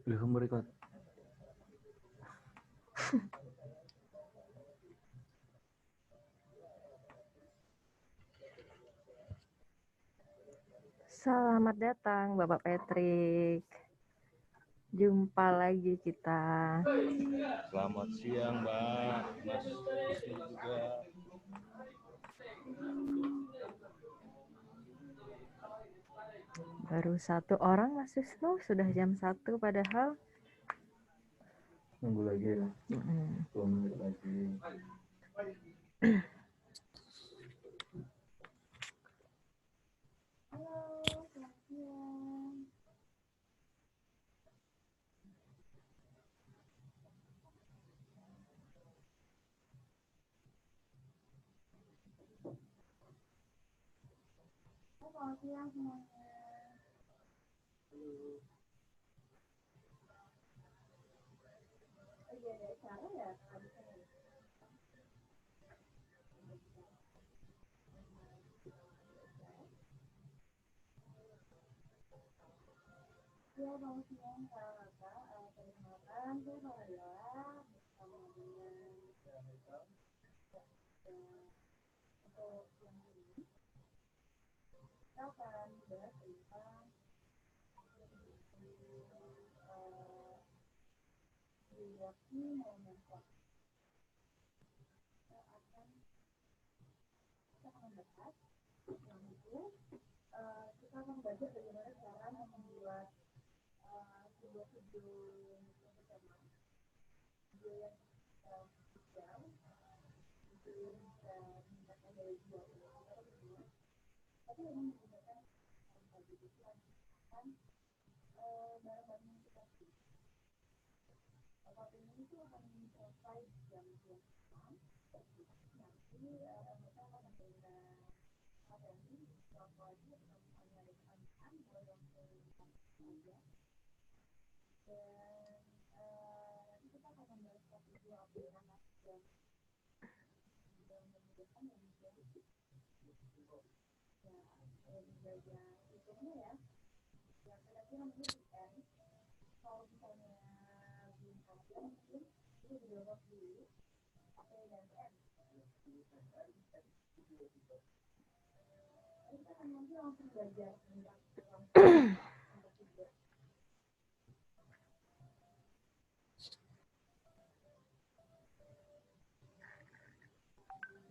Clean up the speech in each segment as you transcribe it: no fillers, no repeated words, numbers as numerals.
Belum merekod. Selamat datang Bapak Patrick. Jumpa lagi kita. Selamat siang Mbak, Mas Wisnu juga. Baru satu orang Mas Wisnu, sudah jam 1 padahal. Nunggu lagi ya. 2 menit lagi. Selamat siang semuanya. Iya ada acara ya? Ya, selamat siang Kak. Perkenalkan, saya Faraya bersama dengan untuk yang ini kita akan membahas tentang perilaku momentum. Kita akan membahas yang itu kita akan belajar bagaimana cara membuat sebuah video bersama video yang spesial, video yang bisa meningkatkan daya jual kita berdua, tapi memang menggunakan tadi itu kan barang-barang yang kita beli. Apapun itu akan selesai jam 2 malam. Nanti mereka akan memberikan materi suatu lagi atau misalnya ada pertanyaan boleh langsung saja. Dan nanti kita akan membahas satu dua aplikasi yang memudahkan dan menjadi menjaga sistemnya ya. Yang kira-kira mungkin kalau misalnya belum ada mungkin itu di-download dulu pakai DNS. Kita akan nanti langsung belajar tentang untuk video.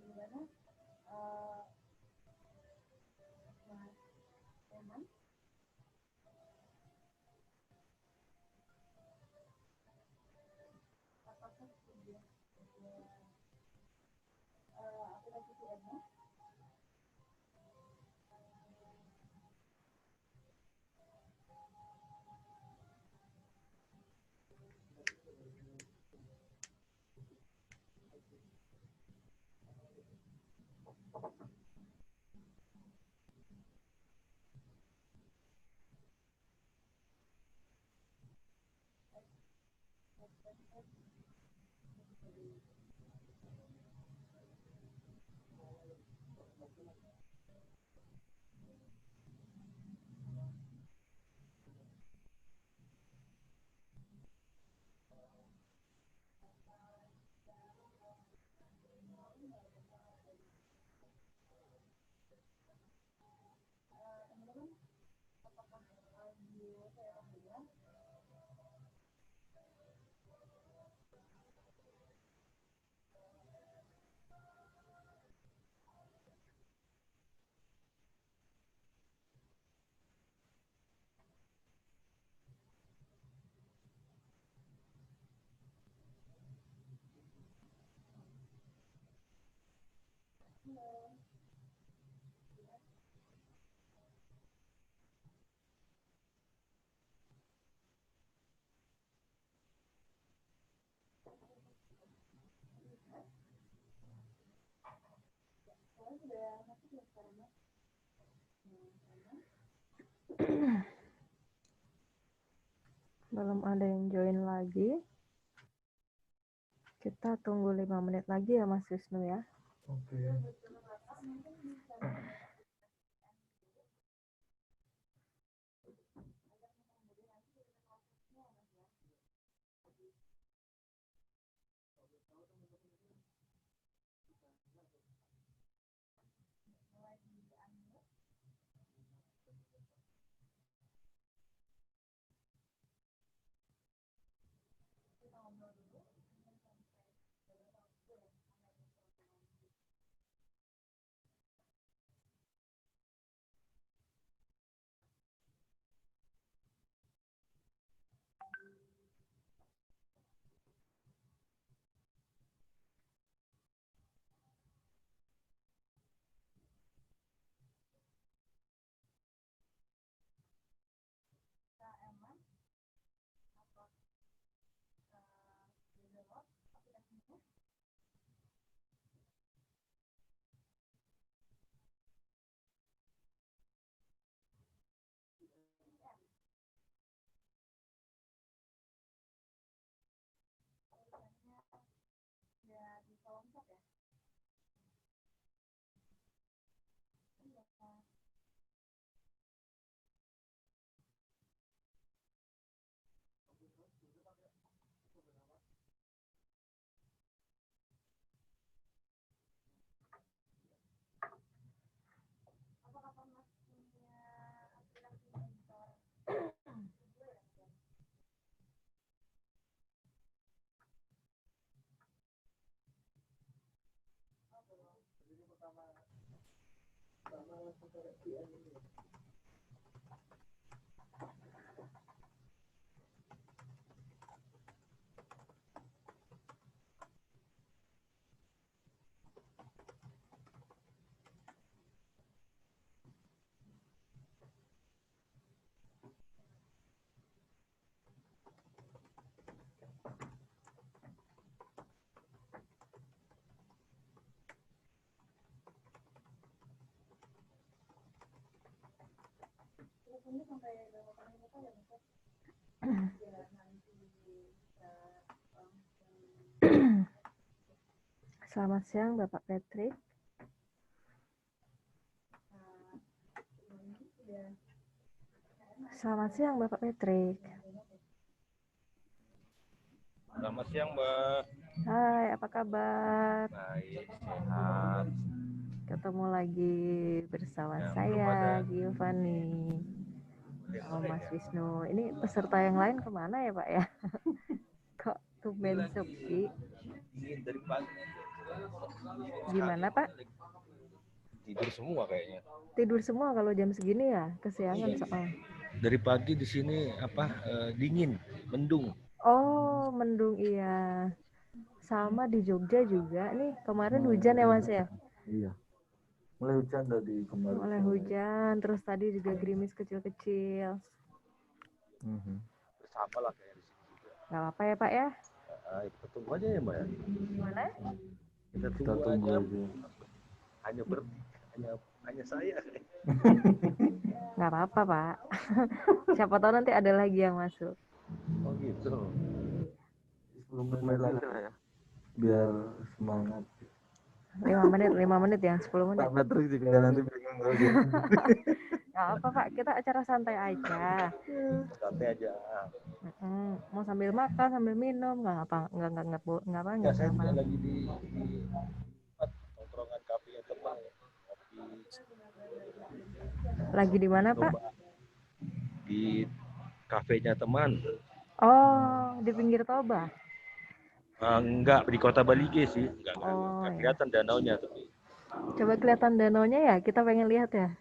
Gimana? Mas Eman? Apakah sudah aplikasi Eman? Teman-teman, apakah audio saya dengar? Saya sudah masuk ya sekarang ya. Belum ada yang join lagi. Kita tunggu 5 menit lagi ya Mas Wisnu ya. Oke. Teleponnya sampai berapa kali lupa ya Mas? Biar nanti bisa langsung. Selamat siang Bapak Patrick. Selamat siang Bapak Patrick. Selamat siang, Mbak. Hai, apa kabar? Baik, sehat. Ketemu lagi bersama Ya, belum saya, ada. Giovanni. Lihat Oh, sore Mas ya? Wisnu. Ini peserta yang lain kemana ya Pak ya? Kok tumben Lagi sepi? dingin dari pagi. Gimana Pak? Tidur semua kayaknya. Tidur semua kalau jam segini ya? Kesiangan soal. Dari pagi di sini dingin, mendung. Oh, mendung iya. Sama di Jogja juga nih. Kemarin hujan ya Mas ya? Iya. Mulai hujan dari kemarin. Mulai hujan, terus tadi juga gerimis kecil-kecil. Bersama lah kayak di sini juga. Gak apa-apa ya Pak ya? Kita tunggu aja ya, Mbak. Gimana? Kita Kita tunggu tunggu aja. aja. Hanya saya. Gak apa-apa Pak. Siapa tahu nanti ada lagi yang masuk. Oh gitu. 10 menit lagi lah ya. Biar semangat. 5 menit ya, 10 menit. Pak Patrick juga nanti bingung kalau dia. Gak apa Pak, kita acara santai aja. Santai aja. Mau sambil makan, sambil minum, nggak Ya, saya juga lagi di tongkrongan kafe ya teman. Lagi di mana Pak? Di kafenya teman. Oh, di pinggir Toba. Enggak, di Kota Balige sih. Enggak Oh, ya. kelihatan danaunya tapi. Coba kelihatan danaunya ya, kita pengen lihat ya.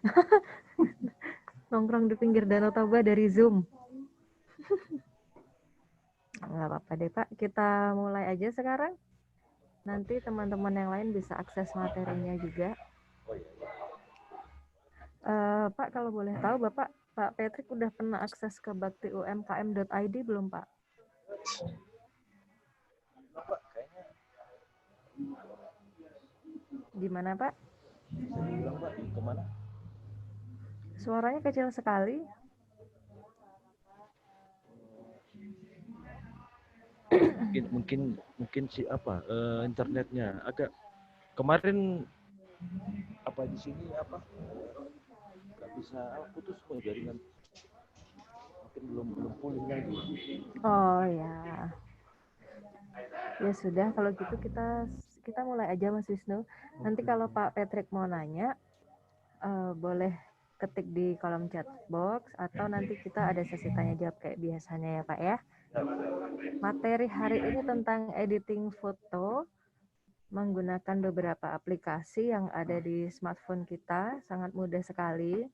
Nongkrong di pinggir Danau Toba dari Zoom. Nggak apa-apa deh Pak, kita mulai aja sekarang. Nanti teman-teman yang lain bisa akses materinya juga. Oh iya. Pak, kalau boleh tahu Pak Patrick udah pernah akses ke baktiumkm.id belum Pak? Pak, kayaknya Gimana Pak? bisa dibilang Pak, di kemana? Suaranya kecil sekali. Mungkin si internetnya agak kemarin apa di sini nggak bisa putus semua jaringan, mungkin belum pulih lagi. Oh ya, ya sudah kalau gitu kita mulai aja Mas Wisnu. Nanti kalau Pak Patrick mau nanya boleh ketik di kolom chat box atau nanti kita ada sesi tanya jawab kayak biasanya ya Pak ya. Materi hari ini tentang editing foto menggunakan beberapa aplikasi yang ada di smartphone kita, sangat mudah sekali.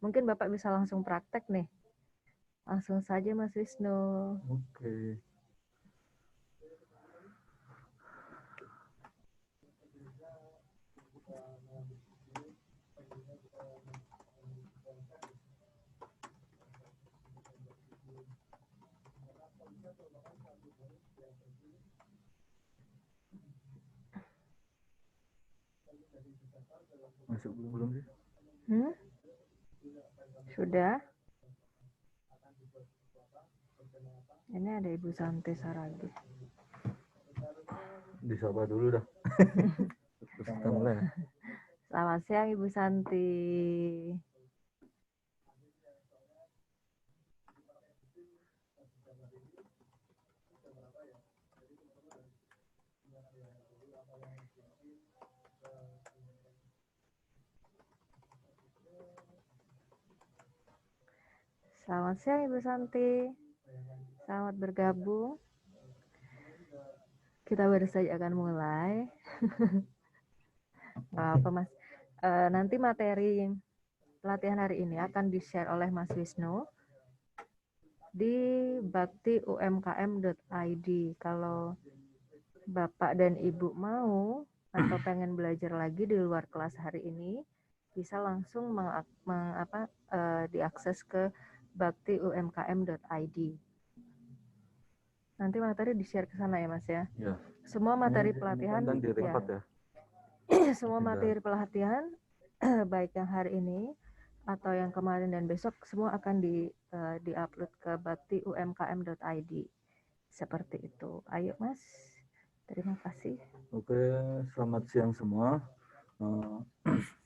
Mungkin Bapak bisa langsung praktek nih. Langsung saja Mas Wisnu. Oke. Masuk belum sih? Sudah. Ini ada Ibu Santi Saragi. Disapa dulu dah. Terus kita mulai. Selamat siang Ibu Santi. Selamat siang Ibu Santi. Selamat bergabung. Kita baru saja akan mulai. Nggak apa Mas. Nanti materi pelatihan hari ini akan di-share oleh Mas Wisnu di baktiumkm.id. Kalau Bapak dan Ibu mau atau pengen belajar lagi di luar kelas hari ini, bisa langsung diakses ke baktiumkm.id. Nanti materi di-share ke sana ya Mas ya. Ya. Semua materi pelatihan Kan direkod ya. semua materi pelatihan baik yang hari ini atau yang kemarin dan besok semua akan di-upload ke baktiumkm.id. Seperti itu. Ayo Mas. Terima kasih. Oke, selamat siang semua.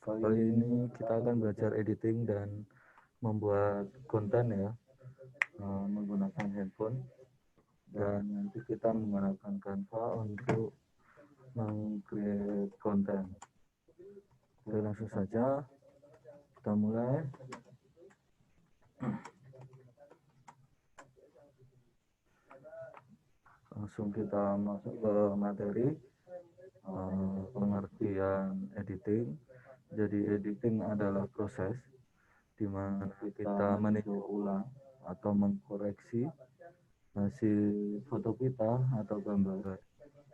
Kali ini kita akan belajar editing dan membuat konten ya, menggunakan handphone. Dan nanti kita menggunakan Canva untuk meng-create konten. Oke, langsung saja kita mulai. Langsung kita masuk ke materi, pengertian editing. Jadi editing adalah proses di mana kita meninjau ulang atau mengkoreksi hasil foto kita atau gambar.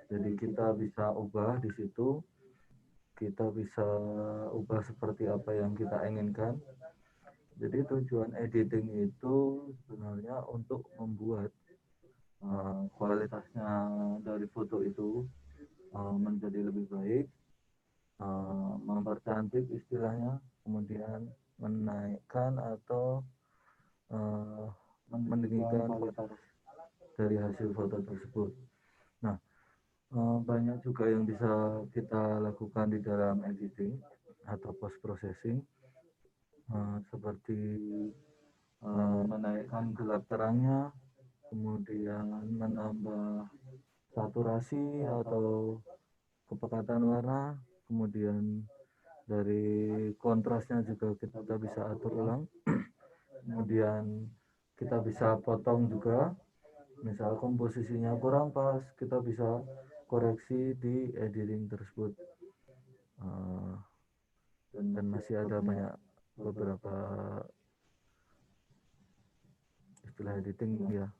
Jadi kita bisa ubah di situ, kita bisa ubah seperti apa yang kita inginkan. Jadi tujuan editing itu sebenarnya untuk membuat kualitasnya dari foto itu menjadi lebih baik, mempercantik istilahnya, kemudian menaikkan atau meninggikan kualitas dari hasil foto tersebut. Nah, banyak juga yang bisa kita lakukan di dalam editing atau post processing, seperti menaikkan gelap terangnya, kemudian menambah saturasi atau kepekatan warna, kemudian dari kontrasnya juga kita bisa atur ulang, kemudian kita bisa potong juga, misal komposisinya kurang pas, kita bisa koreksi di editing tersebut. Dan masih ada banyak beberapa istilah editing ya.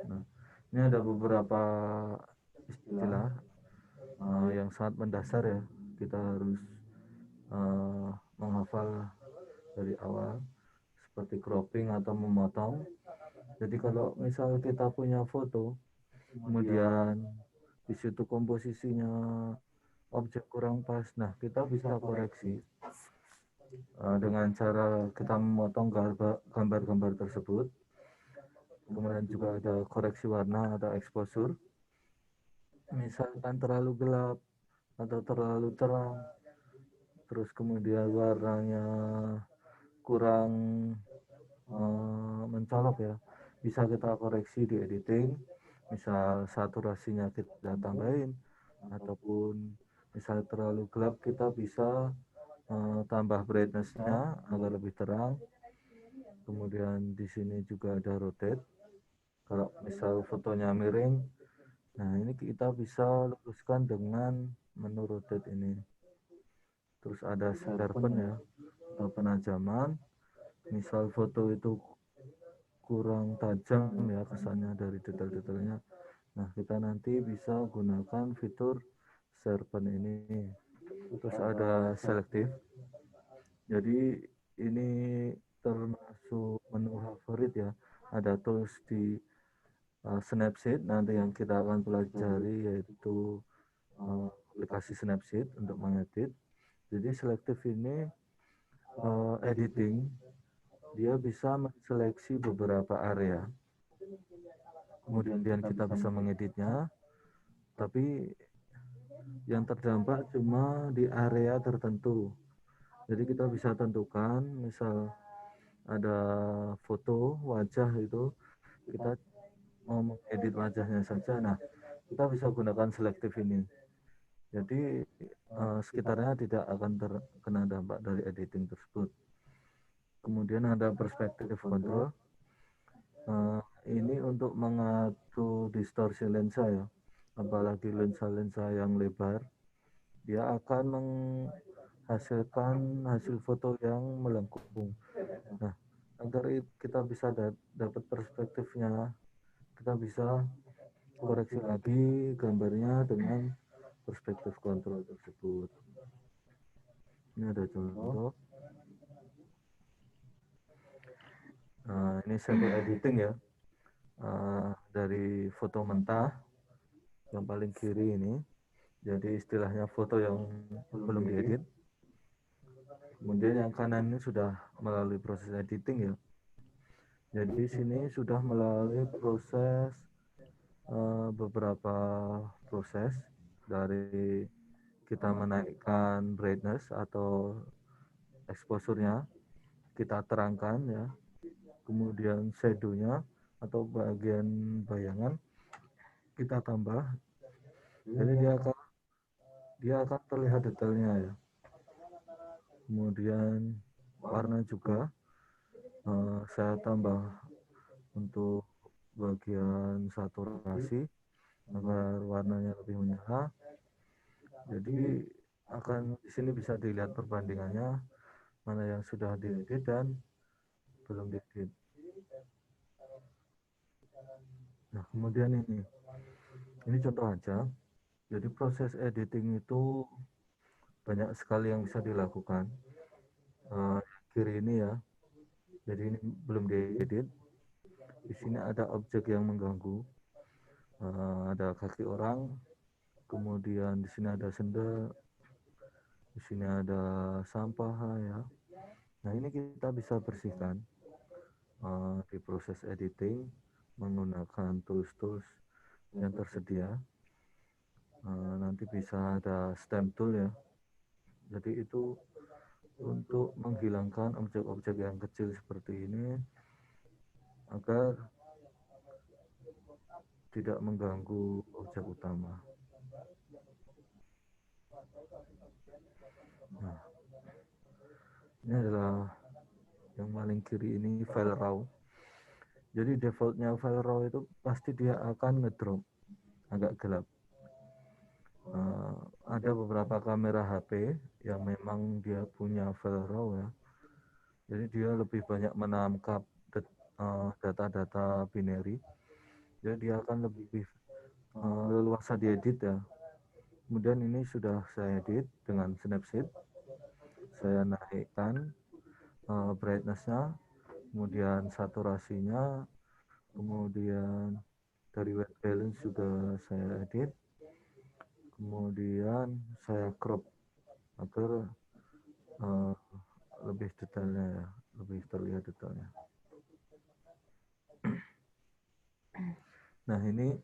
Nah, ini ada beberapa istilah yang sangat mendasar ya, kita harus menghafal dari awal, seperti cropping atau memotong. Jadi kalau misal kita punya foto, kemudian di situ komposisinya objek kurang pas, nah kita bisa koreksi dengan cara kita memotong gambar-gambar tersebut. Kemudian juga ada koreksi warna atau exposure, misalkan terlalu gelap atau terlalu terang, terus kemudian warnanya kurang mencolok ya, bisa kita koreksi di editing, misal saturasinya kita tambahin, ataupun misal terlalu gelap kita bisa tambah brightness-nya agar lebih terang. Kemudian di sini juga ada rotate, kalau misal fotonya miring, nah ini kita bisa luruskan dengan menu rotate ini. Terus ada sharpen ya, atau penajaman, misal foto itu kurang tajam ya kesannya dari detail-detailnya, nah kita nanti bisa gunakan fitur sharpen ini. Terus ada selective, jadi ini termasuk menu favorit ya, ada tools di Snapseed nanti yang kita akan pelajari, yaitu aplikasi Snapseed untuk mengedit. Jadi selective ini editing, dia bisa menseleksi beberapa area, kemudian kita bisa mengeditnya, tapi yang terdampak cuma di area tertentu. Jadi kita bisa tentukan, misal ada foto wajah itu, kita mau mengedit wajahnya saja, nah kita bisa gunakan selektif ini. Jadi sekitarnya tidak akan terkena dampak dari editing tersebut. Kemudian ada perspective control, ini untuk mengatur distorsi lensa ya, apalagi lensa-lensa yang lebar, dia akan menghasilkan hasil foto yang melengkung. Nah, agar kita bisa dapat perspektifnya, kita bisa koreksi lagi gambarnya dengan perspektif kontrol tersebut. Ini ada contoh. Ini sampel editing ya, dari foto mentah yang paling kiri ini. Jadi istilahnya foto yang belum diedit. Kemudian yang kanan ini sudah melalui proses editing ya. Jadi sini sudah melalui proses beberapa proses, dari kita menaikkan brightness atau exposure-nya, kita terangkan ya, kemudian shadow-nya atau bagian bayangan kita tambah, jadi dia akan terlihat detailnya ya. Kemudian warna juga saya tambah untuk bagian saturasi agar warnanya lebih menyala. Jadi di sini bisa dilihat perbandingannya, mana yang sudah diedit dan belum diedit. Nah, kemudian ini contoh aja. Jadi proses editing itu banyak sekali yang bisa dilakukan. Kiri ini ya, jadi ini belum diedit. Di sini ada objek yang mengganggu, ada kaki orang, kemudian di sini ada senda, di sini ada sampah ya. Nah, ini kita bisa bersihkan di proses editing menggunakan tools-tools yang tersedia. Nanti bisa ada stamp tool ya. Jadi itu untuk menghilangkan objek-objek yang kecil seperti ini agar tidak mengganggu objek utama. Nah, ini adalah yang paling kiri ini file raw. Jadi defaultnya file raw itu pasti dia akan ngedrop agak gelap. Ada beberapa kamera HP yang memang dia punya file raw ya. Jadi dia lebih banyak menangkap data-data binary. Jadi dia akan lebih leluasa diedit ya. Kemudian ini sudah saya edit dengan Snapseed. Saya naikkan brightness-nya, kemudian saturasinya, kemudian dari white balance juga saya edit, kemudian saya crop agar lebih detailnya ya, lebih terlihat detailnya. Nah, ini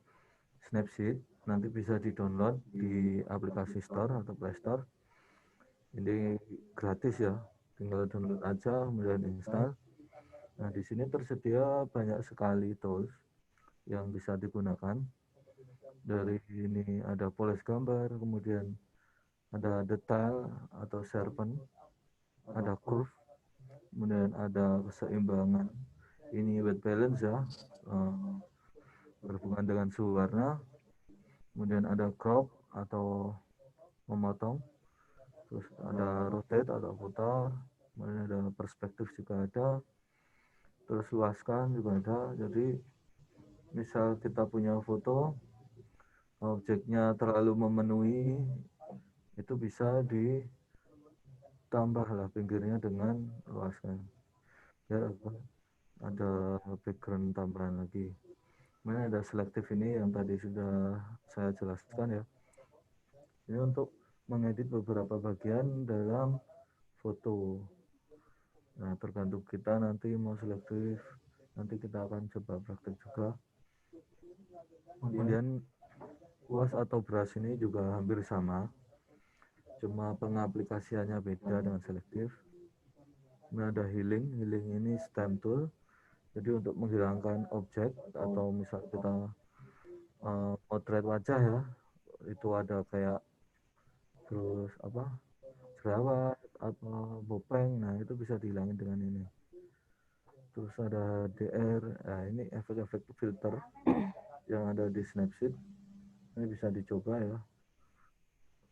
Snapseed, nanti bisa di-download di aplikasi Store atau Play Store. Ini gratis ya, tinggal download aja kemudian install. Nah, di sini tersedia banyak sekali tools yang bisa digunakan. Dari ini ada polis gambar, kemudian ada detail atau sharpen, ada curve, kemudian ada keseimbangan. Ini white balance ya, berhubungan dengan suhu warna. Kemudian ada crop atau memotong, terus ada rotate atau putar, kemudian ada perspektif juga ada, terus luaskan juga ada. Jadi misal kita punya foto objeknya terlalu memenuhi, itu bisa ditambah lah pinggirnya dengan luaskan ya, ada background tambahan lagi. Kemudian ada selektif, ini yang tadi sudah saya jelaskan ya. Ini untuk mengedit beberapa bagian dalam foto. Nah, tergantung kita nanti mau selektif, nanti kita akan coba praktek juga. Kemudian kuas atau brush ini juga hampir sama, cuma pengaplikasiannya beda dengan selektif. Kemudian ada healing ini stamp tool, jadi untuk menghilangkan objek atau misal kita potret wajah ya, itu ada kayak terus jerawat atau bopeng, nah itu bisa dihilangin dengan ini. Terus ada DR, nah ini efek-efek filter yang ada di Snapseed. Ini bisa dicoba ya.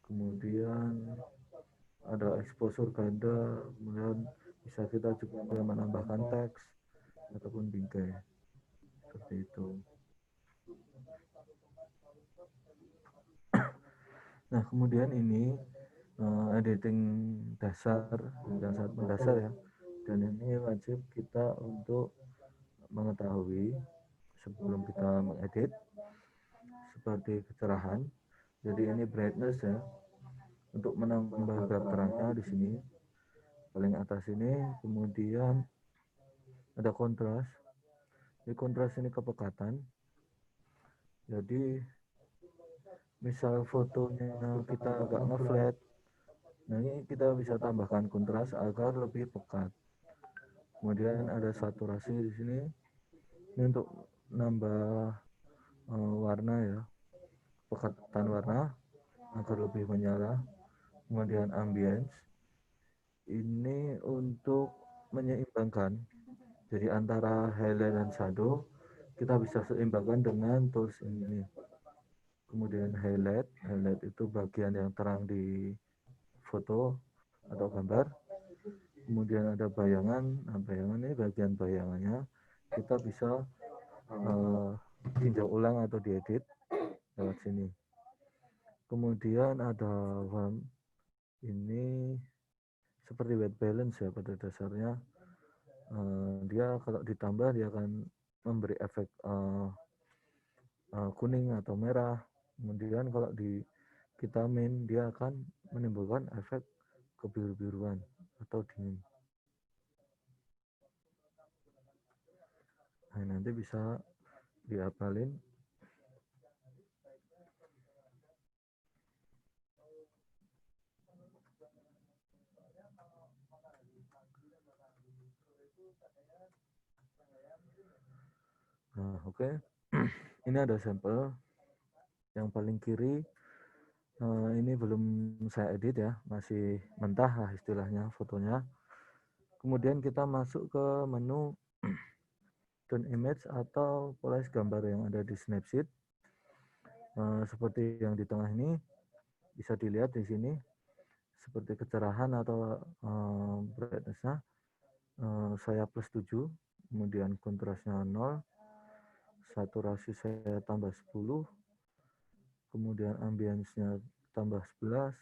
Kemudian ada exposure ganda, kemudian bisa kita juga menambahkan teks ataupun bingkai seperti itu. Nah, kemudian ini editing dasar yang sangat mendasar ya, dan ini wajib kita untuk mengetahui sebelum kita mengedit seperti kecerahan. Jadi ini brightness ya, untuk menambah gelap terangnya di sini paling atas ini. Kemudian ada kontras. Di kontras ini kepekatan. Jadi misal fotonya kita agak ngeflat, nah ini kita bisa tambahkan kontras agar lebih pekat. Kemudian ada saturasi di sini. Ini untuk nambah warna ya, pekatan warna agar lebih menyala. Kemudian ambience ini untuk menyeimbangkan, jadi antara highlight dan shadow kita bisa seimbangkan dengan tools ini. Kemudian highlight itu bagian yang terang di foto atau gambar. Kemudian ada bayangan. Nah, bayangan ini bagian bayangannya kita bisa tinjau ulang atau diedit lewat sini. Kemudian ada warm, ini seperti white balance ya pada dasarnya. Dia kalau ditambah dia akan memberi efek kuning atau merah. Kemudian kalau di kita main dia akan menimbulkan efek kebiru-biruan atau dingin. Nah, nanti bisa diapalin. Nah, oke. Ini ada sampel yang paling kiri. Ini belum saya edit ya, masih mentah lah istilahnya fotonya. Kemudian kita masuk ke menu tone image atau polish gambar yang ada di Snapseed. Seperti yang di tengah ini bisa dilihat di sini seperti kecerahan atau brightness-nya saya plus 7, kemudian kontrasnya 0, saturasi saya tambah 10, kemudian ambience-nya tambah 11,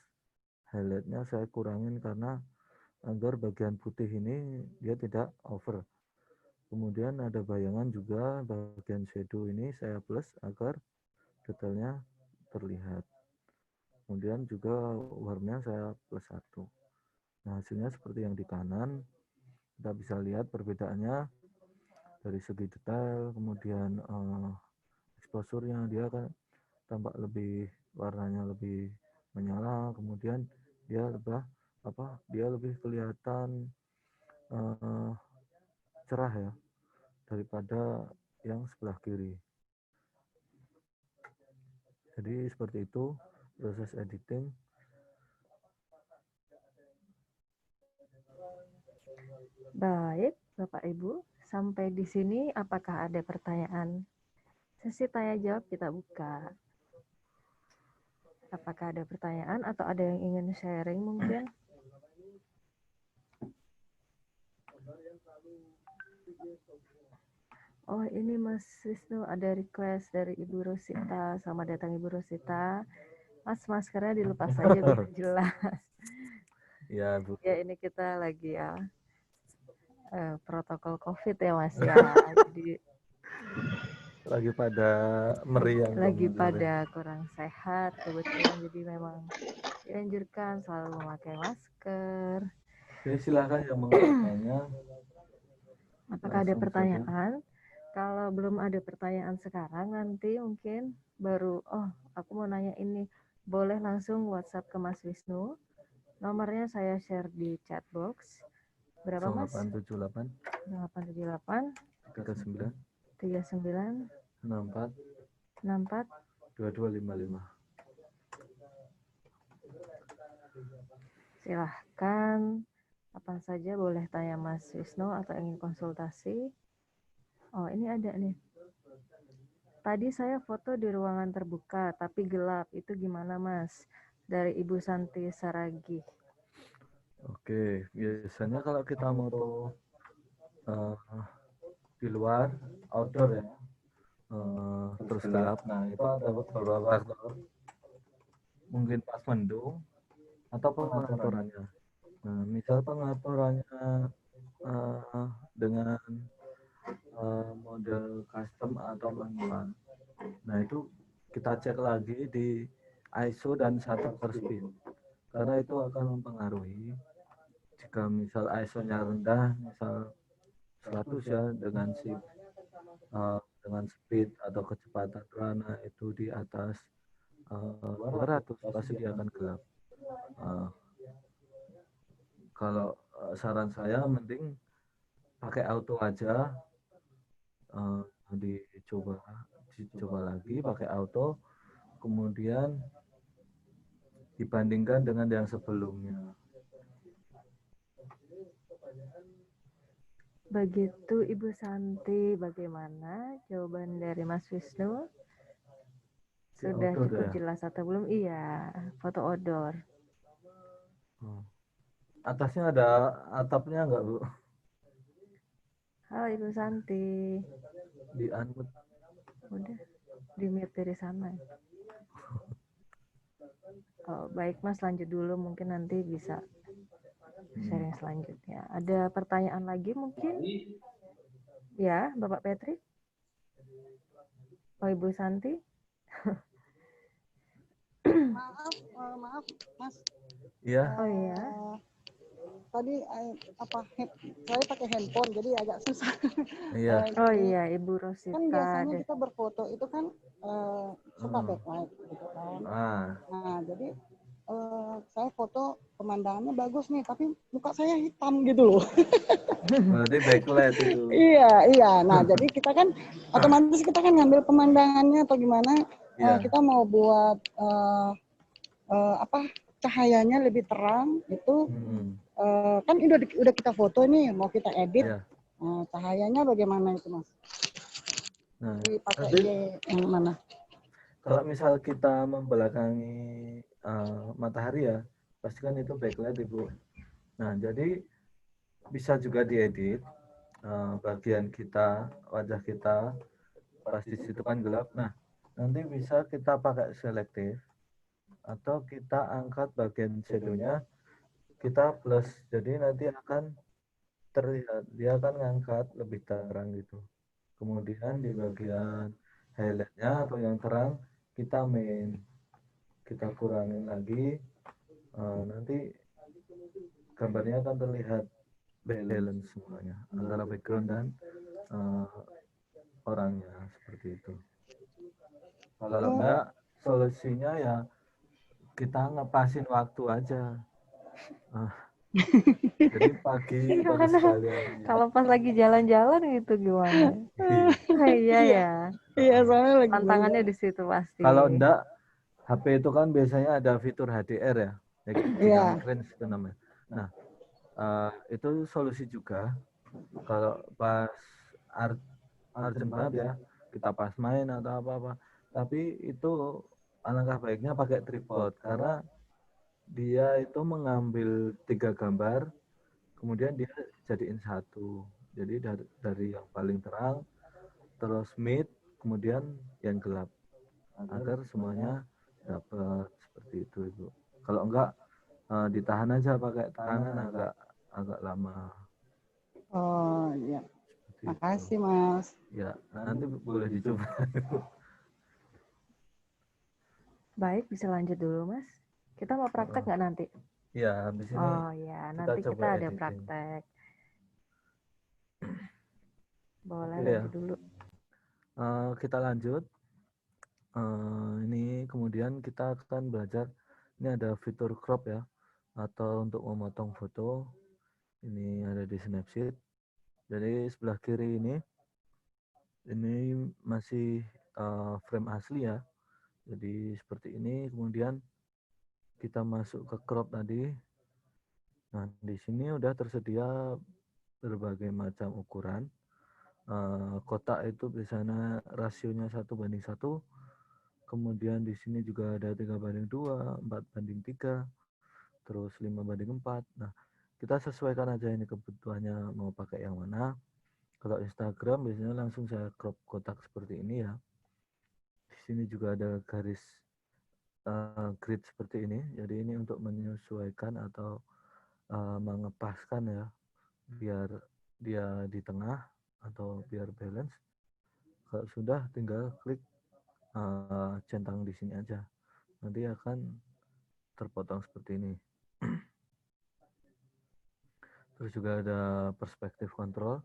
highlight-nya saya kurangin karena agar bagian putih ini dia tidak over. Kemudian ada bayangan juga, bagian shadow ini saya plus agar detailnya terlihat. Kemudian juga warnanya saya plus 1. Nah, hasilnya seperti yang di kanan. Kita bisa lihat perbedaannya dari segi detail, kemudian exposure-nya dia kan tampak lebih, warnanya lebih menyala, kemudian dia lebih kelihatan cerah ya daripada yang sebelah kiri. Jadi seperti itu proses editing. Baik, Bapak Ibu, sampai di sini apakah ada pertanyaan? Sesi tanya jawab kita buka. Apakah ada pertanyaan atau ada yang ingin sharing mungkin? Oh, ini Mas Wisnu ada request dari Ibu Rosita. Selamat datang Ibu Rosita. Mas, maskernya dilepas saja biar jelas. Ya, Bu. Ya, ini kita lagi ya protokol COVID ya Mas ya. Jadi lagi pada meriang, lagi pada kurang sehat kebetulan, jadi memang dianjurkan selalu memakai masker. Jadi silakan yang mau bertanya. Apakah ada pertanyaan? Kalau belum ada pertanyaan sekarang, nanti mungkin baru, aku mau nanya ini, boleh langsung WhatsApp ke Mas Wisnu. Nomornya saya share di chat box. Berapa Mas? 0878 0878 39 39 64 64 2255. Silahkan, apa saja boleh tanya Mas Wisnu atau ingin konsultasi. Oh, ini ada nih. Tadi saya foto di ruangan terbuka tapi gelap. Itu gimana, Mas? Dari Ibu Santi Saragi. Oke, biasanya kalau kita moto eh, di luar, outdoor ya, terus gelap. Nah, itu ada beberapa faktor. Mungkin pas mendung atau pengaturannya. Nah, misal pengaturannya dengan model custom atau manual. Nah, itu kita cek lagi di ISO dan shutter speed. Karena itu akan mempengaruhi jika misal ISO-nya rendah, misal 100 ya dengan speed atau kecepatan rana itu di atas 200 pasti dia akan gelap. Uh, Kalau saran saya mending pakai auto aja, uh, dicoba lagi pakai auto, kemudian dibandingkan dengan yang sebelumnya. Begitu Ibu Santi, bagaimana jawaban dari Mas Wisnu? Sudah Outdoor cukup ya. jelas atau belum? Iya, foto outdoor. Atasnya ada atapnya enggak, Bu? Halo Ibu Santi. Di unmute. Udah, di mute dari sana. Oh, baik Mas, lanjut dulu. Mungkin nanti bisa sharing selanjutnya. Ada pertanyaan lagi mungkin? Ya, Bapak Patrick? Oh, Ibu Santi? Maaf, Mas. Iya. Oh iya. Tadi saya pakai handphone jadi agak susah. Iya. Oh iya, Ibu Kan Rosita. biasanya kita berfoto itu kan suka backlight gitu kan. Nah, jadi saya foto pemandangannya bagus nih, tapi muka saya hitam gitu loh. Berarti backlight itu. Iya. Nah, jadi kita kan otomatis kita kan ngambil pemandangannya atau gimana. Kita mau buat cahayanya lebih terang itu kan udah kita foto nih, mau kita edit. Nah, cahayanya bagaimana itu, Mas? Nah, dipakai yang mana? Kalau misal kita membelakangi matahari ya, pasti kan itu backlight Ibu. Nah, jadi bisa juga diedit bagian kita, wajah kita, pas di situ kan gelap. Nah, nanti bisa kita pakai selektif atau kita angkat bagian shadownya, kita plus. Jadi nanti akan terlihat, dia akan ngangkat lebih terang gitu. Kemudian di bagian highlightnya atau yang terang, kita kita kurangin lagi, nanti gambarnya akan terlihat balance semuanya antara background dan orangnya, seperti itu. Kalau enggak, solusinya ya kita ngepasin waktu aja. Jadi pagi sekalian. Kalau pas lagi jalan-jalan gitu gimana? Iya ya. Iya, soalnya lagi tantangannya di situ pasti. Kalau enggak, HP itu kan biasanya ada fitur HDR ya, dynamic range itu namanya. Nah, itu solusi juga. Kalau pas urgent banget ya, kita pas main atau apa-apa. Tapi itu alangkah baiknya pakai tripod, karena dia itu mengambil 3 gambar, kemudian dia jadiin satu. Jadi dari yang paling terang, terus mid, kemudian yang gelap, agar semuanya dapat seperti itu, Ibu. Kalau enggak, ditahan aja pakai tangan agak lama. Oh iya. Seperti Makasih itu. Mas. Ya, nanti boleh dicoba. Baik, bisa lanjut dulu Mas. Kita mau praktek nggak nanti? Ya, habis ini. Oh ya, nanti kita ada editing. praktek. Boleh Oke, lanjut dulu. Kita lanjut. Ini kemudian kita akan belajar. Ini ada fitur crop ya, atau untuk memotong foto. Ini ada di Snapseed. Jadi sebelah kiri ini masih frame asli ya. Jadi seperti ini. Kemudian kita masuk ke crop tadi. Nah, di sini udah tersedia berbagai macam ukuran. kotak itu biasanya rasionya 1:1, kemudian di sini juga ada 3:2, 4:3, terus 5:4. Nah, kita sesuaikan aja ini kebutuhannya mau pakai yang mana. Kalau Instagram biasanya langsung saya crop kotak seperti ini ya. Di sini juga ada garis grid seperti ini. Jadi ini untuk menyesuaikan atau mengepaskan ya, biar dia di tengah atau biar balance. Kalau sudah tinggal klik centang di sini aja. Nanti akan terpotong seperti ini. Terus juga ada perspektif control.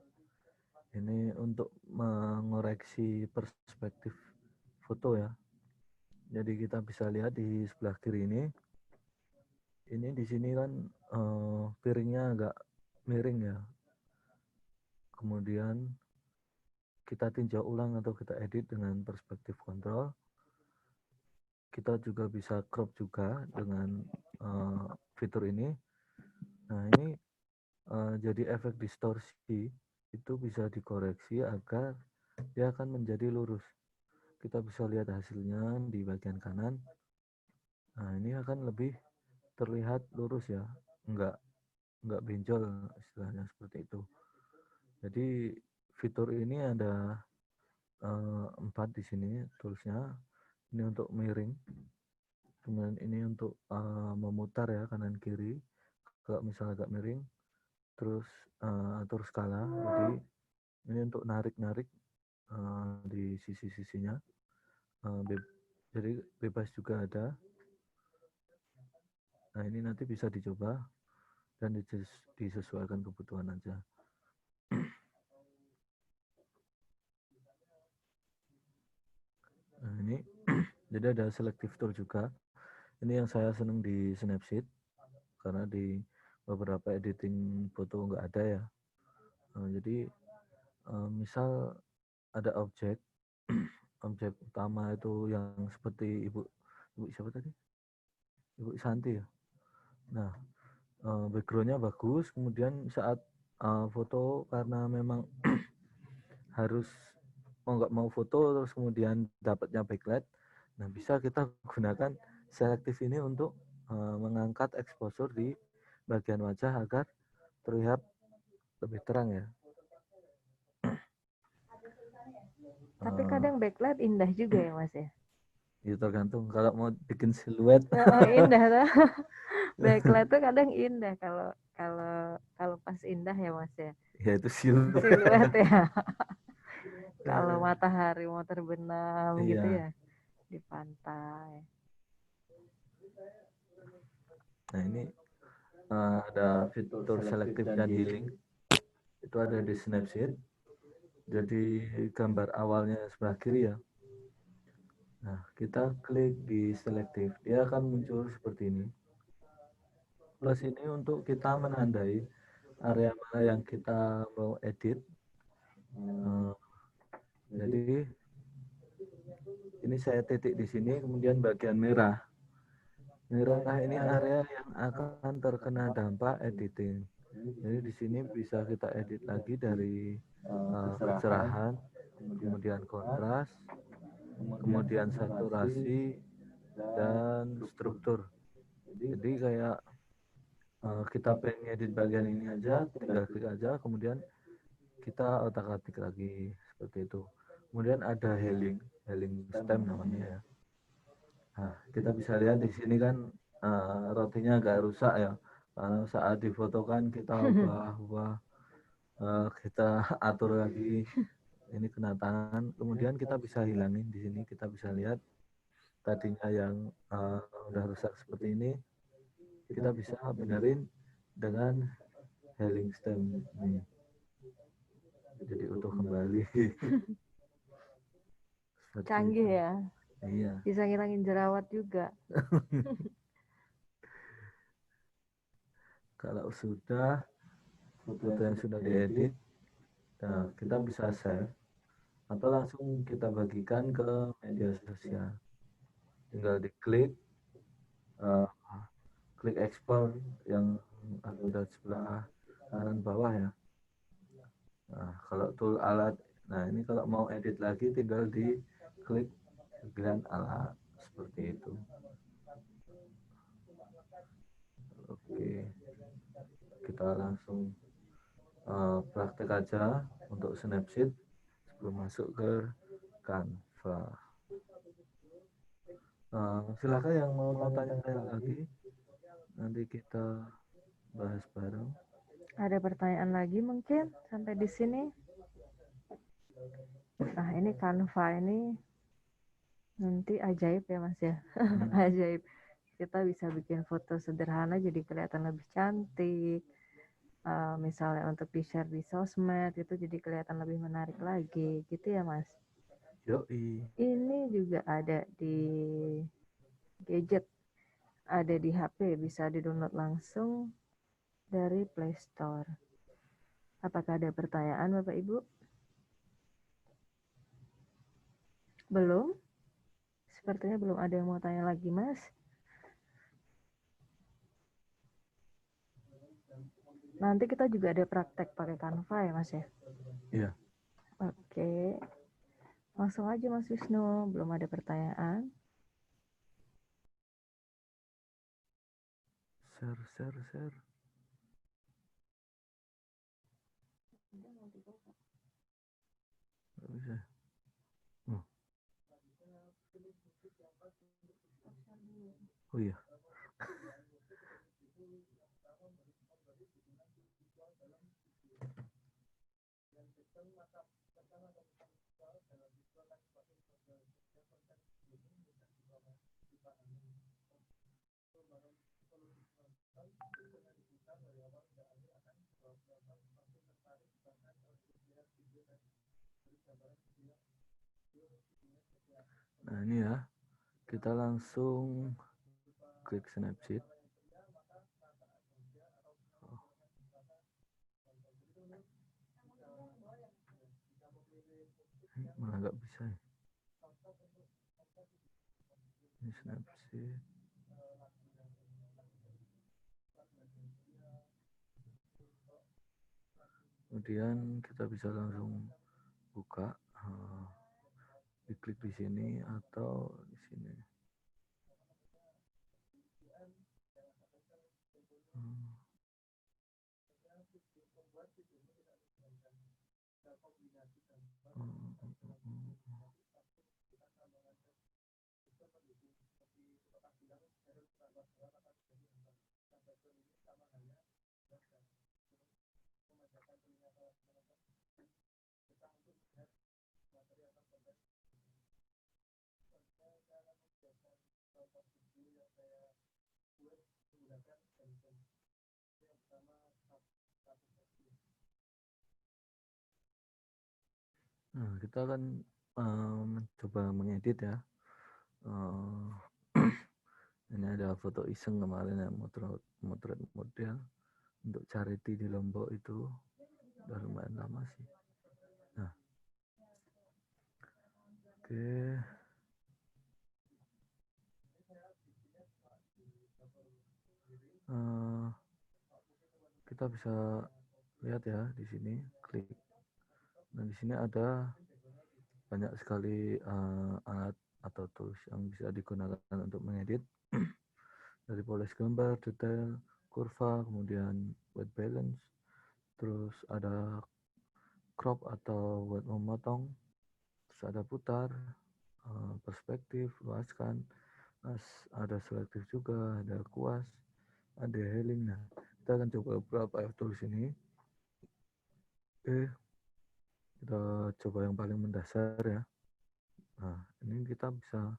Ini untuk mengoreksi perspektif foto ya. Jadi kita bisa lihat di sebelah kiri ini. Ini di sini kan piringnya agak miring ya. Kemudian kita tinjau ulang atau kita edit dengan perspektif control. Kita juga bisa crop juga dengan fitur ini. Nah, ini jadi efek distorsi itu bisa dikoreksi agar dia akan menjadi lurus. Kita bisa lihat hasilnya di bagian kanan. Nah, ini akan lebih terlihat lurus ya, enggak benjol istilahnya seperti itu. Jadi fitur ini ada 4 di sini toolsnya. Ini untuk miring, kemudian ini untuk memutar ya kanan kiri. Kalau misalnya agak miring, terus atur skala. Jadi ini untuk narik di sisi-sisinya. Jadi bebas juga ada. Nah, ini nanti bisa dicoba dan disesuaikan kebutuhan aja. Nah, ini jadi ada selective tool juga. Ini yang saya senang di Snapseed karena di beberapa editing foto nggak ada ya. Jadi misal ada objek objek utama itu yang seperti ibu siapa tadi? Ibu Santi ya. Nah, backgroundnya bagus, kemudian saat foto karena memang harus mau nggak mau foto terus kemudian dapatnya backlight. Nah, bisa kita gunakan selektif ini untuk mengangkat exposure di bagian wajah agar terlihat lebih terang ya. Tapi kadang backlight indah juga ya Mas ya. Itu tergantung kalau mau bikin siluet. Indah tuh. Backlight tuh kadang indah kalau kalau pas indah ya Mas ya. Ya itu siluet. Siluet ya. Kalau matahari mau terbenam Iya. gitu ya di pantai. Nah, ini ada fitur selektif dan healing. Itu ada di Snapseed. Jadi gambar awalnya sebelah kiri ya. Nah, kita klik di selektif, dia akan muncul seperti ini. Plus ini untuk kita menandai area mana yang kita mau edit. Jadi ini saya titik di sini, kemudian bagian merah. Merah ini area yang akan terkena dampak editing. Jadi di sini bisa kita edit lagi dari kecerahan, kemudian kontras, kemudian saturasi, dan struktur. Jadi kayak kita pengen edit bagian ini aja, tinggal klik aja, kemudian kita otak-atik lagi seperti itu. Kemudian ada healing stem namanya ya. Nah, kita bisa lihat di sini kan rotinya agak rusak ya. Karena saat difotokan kita ubah kita atur lagi. Ini kena tangan. Kemudian kita bisa hilangin di sini. Kita bisa lihat tadinya yang udah rusak seperti ini. Kita bisa benerin dengan healing stem ini. Jadi utuh kembali. Canggih ya. Iya. Bisa ngilangin jerawat juga. Kalau sudah foto yang sudah diedit, nah, kita bisa share atau langsung kita bagikan ke media sosial. Tinggal diklik, klik ekspor yang ada di sebelah kanan bawah ya. Nah, kalau tool alat Nah, ini kalau mau edit lagi tinggal di klik pilihan alat seperti itu. Oke, kita langsung praktek aja untuk Snapseed sebelum masuk ke Canva. Silakan yang mau tanya-tanya lagi, nanti kita bahas bareng. Ada pertanyaan lagi mungkin sampai di sini? Nah, ini Canva ini nanti ajaib ya Mas ya. Ajaib. Kita bisa bikin foto sederhana jadi kelihatan lebih cantik. Misalnya untuk di-share di sosmed itu jadi kelihatan lebih menarik lagi gitu ya Mas. Yoi. Ini juga ada di gadget, ada di HP, bisa di-download langsung dari Play Store. Apakah ada pertanyaan Bapak Ibu? Belum? Sepertinya belum ada yang mau tanya lagi, Mas. Nanti kita juga ada praktek pakai Canva ya, Mas ya? Iya. Oke. Langsung aja Mas Wisnu, belum ada pertanyaan. Share. Nggak bisa. Oh iya. Nah, ini ya. Kita langsung klik Snapseed. Malah nggak bisa ya. Ini Snapseed. Kemudian kita bisa langsung buka, diklik di sini atau di sini. Nah, kita akan mencoba mengedit ya. Ini ada foto iseng kemarin ya, motret model untuk charity di Lombok itu udah lumayan lama sih. Nah, oke. Kita bisa lihat ya di sini, klik. Nah, di sini ada banyak sekali alat atau tools yang bisa digunakan untuk mengedit. Dari polis gambar, detail, kurva, kemudian white balance, terus ada crop atau buat memotong, terus ada putar, perspektif, luaskan, ada selektif juga, ada kuas, ada healing. Nah, kita akan coba beberapa tools ini. Oke, kita coba yang paling mendasar ya. Nah, ini kita bisa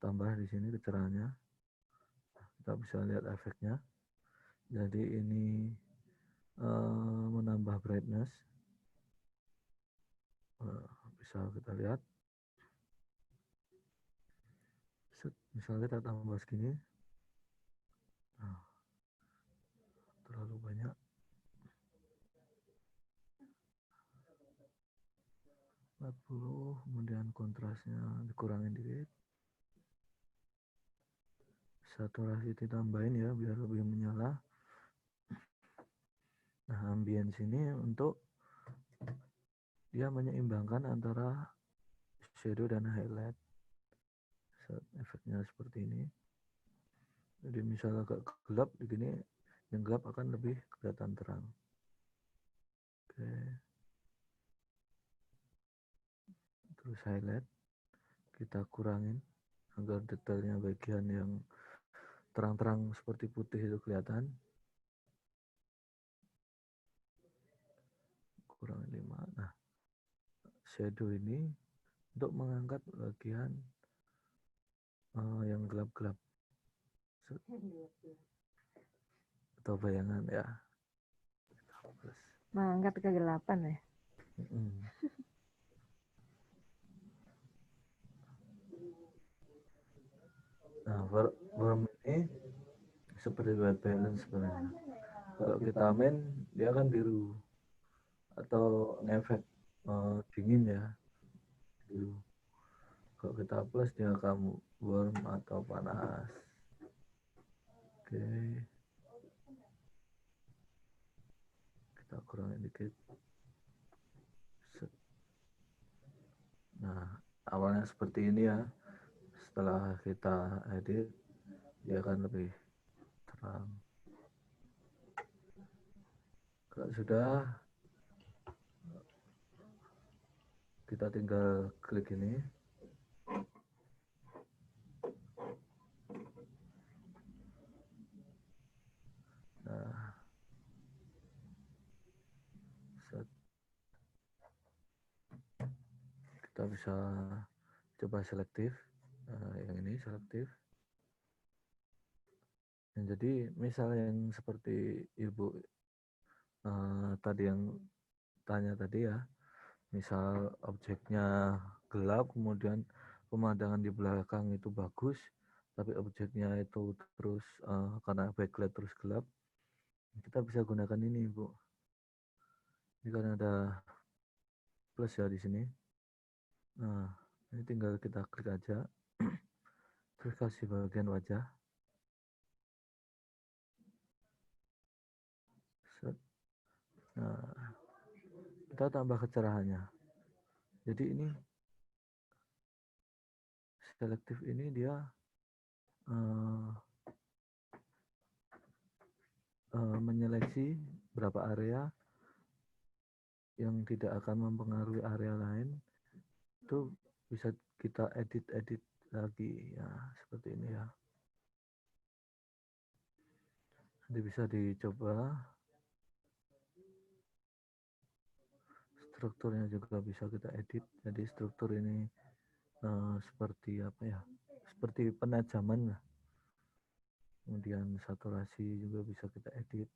tambah di sini kecerahannya. Kita bisa lihat efeknya. Jadi ini menambah brightness. Bisa kita lihat. Misalnya kita tambah segini. Nah, terlalu banyak. 40, kemudian kontrasnya dikurangin dikit. Saturasi ditambahin ya biar lebih menyala. Nah, ambience ini untuk dia menyeimbangkan antara shadow dan highlight. Efeknya seperti ini. Jadi misalnya agak gelap begini, yang gelap akan lebih kelihatan terang. Oke. Terus highlight kita kurangin agar detailnya bagian yang terang-terang seperti putih itu kelihatan. Kurangin 5. Nah, shadow ini untuk mengangkat bagian yang gelap-gelap atau bayangan ya. Mengangkat kegelapan ya. Nah, worm ini seperti white balance sebenarnya. Kalau kita main dia kan biru atau efek dingin ya, biru. Kalau kita plus dia akan warm atau panas. Oke, kita kurangin dikit. Nah, awalnya seperti ini ya. Setelah kita edit dia akan lebih terang. Kalau sudah, kita tinggal klik ini. Nah, kita bisa coba selektif. Yang ini selektif. Jadi misalnya yang seperti ibu tadi yang tanya tadi ya, misal objeknya gelap kemudian pemandangan di belakang itu bagus tapi objeknya itu terus karena backlight terus gelap, kita bisa gunakan ini Bu. Ini kan ada plus ya di sini. Nah, ini tinggal kita klik aja terus kasih bagian wajah. Nah, kita tambah kecerahannya. Jadi ini selektif ini dia menyeleksi berapa area yang tidak akan mempengaruhi area lain, itu bisa kita edit lagi ya, seperti ini ya. Nanti bisa dicoba. Strukturnya juga bisa kita edit. Jadi struktur ini seperti apa ya, seperti penajaman lah. Kemudian saturasi juga bisa kita edit.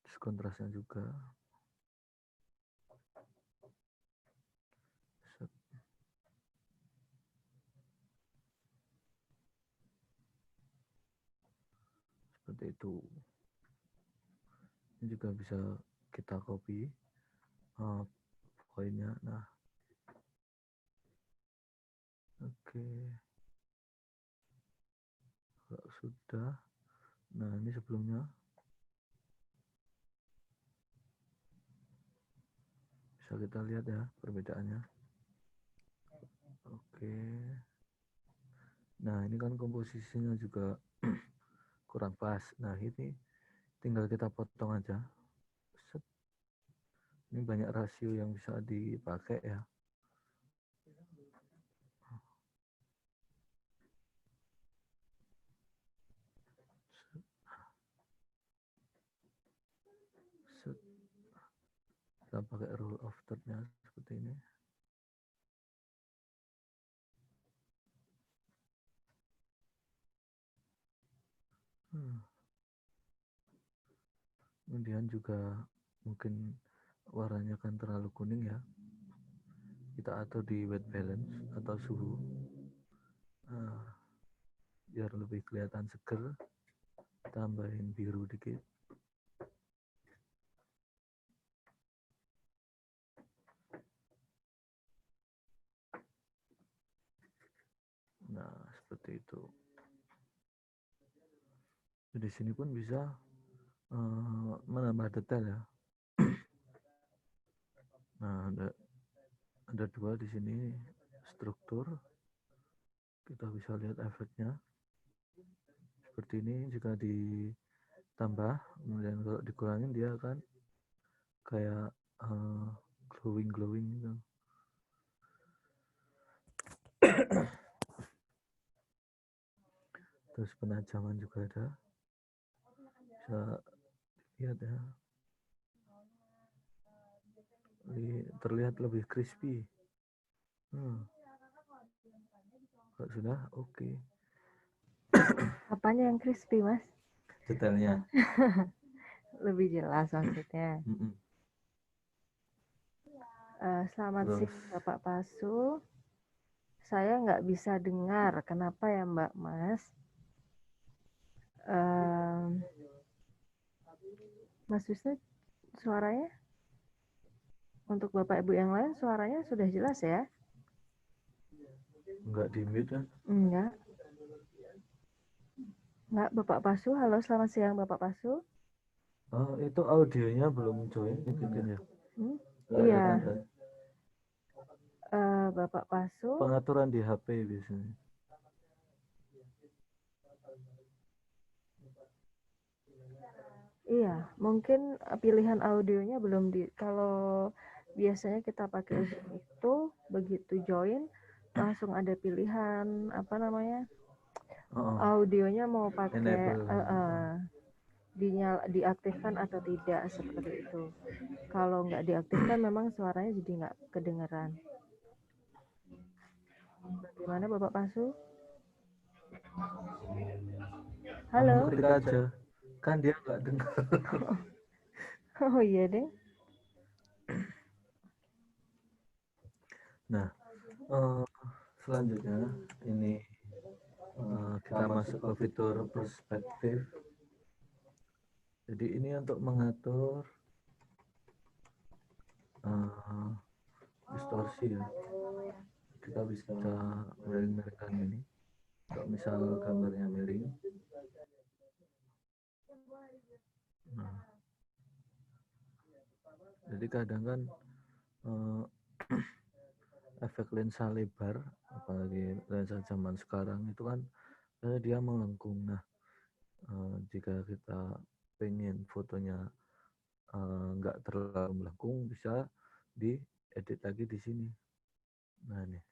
Terus kontrasnya juga. Seperti itu. Ini juga bisa kita copy poinnya. Nah, oke. Kalau sudah, nah ini sebelumnya bisa kita lihat ya perbedaannya. Oke. Nah, ini kan komposisinya juga kurang pas. Nah, ini tinggal kita potong aja. Set. Ini banyak rasio yang bisa dipakai ya. Set. Kita pakai rule of third-nya seperti ini. Kemudian juga mungkin warnanya kan terlalu kuning ya, kita atur di white balance atau suhu biar lebih kelihatan seger, tambahin biru dikit. Nah, seperti itu. Di sini pun bisa menambah detail ya. Nah, ada dua di sini struktur. Kita bisa lihat efeknya seperti ini. Jika ditambah, kemudian kalau dikurangin dia akan kayak glowing gitu. Terus penajaman juga ada, bisa lihat ya, terlihat lebih crispy. Kalau sudah oke. Apanya yang crispy, Mas? Detailnya. Lebih jelas maksudnya. Selamat siang Bapak Pasu. Saya nggak bisa dengar. Kenapa ya Mbak Mas? Mas Wisnu, suaranya untuk Bapak Ibu yang lain suaranya sudah jelas ya? Enggak di mute kan? Enggak. Bapak Pasu. Halo, selamat siang Bapak Pasu. Oh, itu audionya belum join mungkin ya? Iya. Bapak Pasu. Pengaturan di HP biasanya. Iya, mungkin pilihan audionya belum kalau biasanya kita pakai Zoom itu begitu join langsung ada pilihan audionya mau pakai diaktifkan atau tidak seperti itu. Kalau nggak diaktifkan memang suaranya jadi nggak kedengeran. Bagaimana Bapak Pasu? Halo. Ketik aja, kan dia nggak dengar. Oh iya deh. Nah, selanjutnya ini kita masuk ke fitur perspektif. Jadi ini untuk mengatur distorsi ya. Kita bisa miring-miringkan ini. Kalau misal gambarnya miring. Nah, jadi kadang kan efek lensa lebar, apalagi lensa zaman sekarang itu kan dia melengkung. Nah, jika kita pengen fotonya nggak terlalu melengkung, bisa diedit lagi di sini. Nah nih,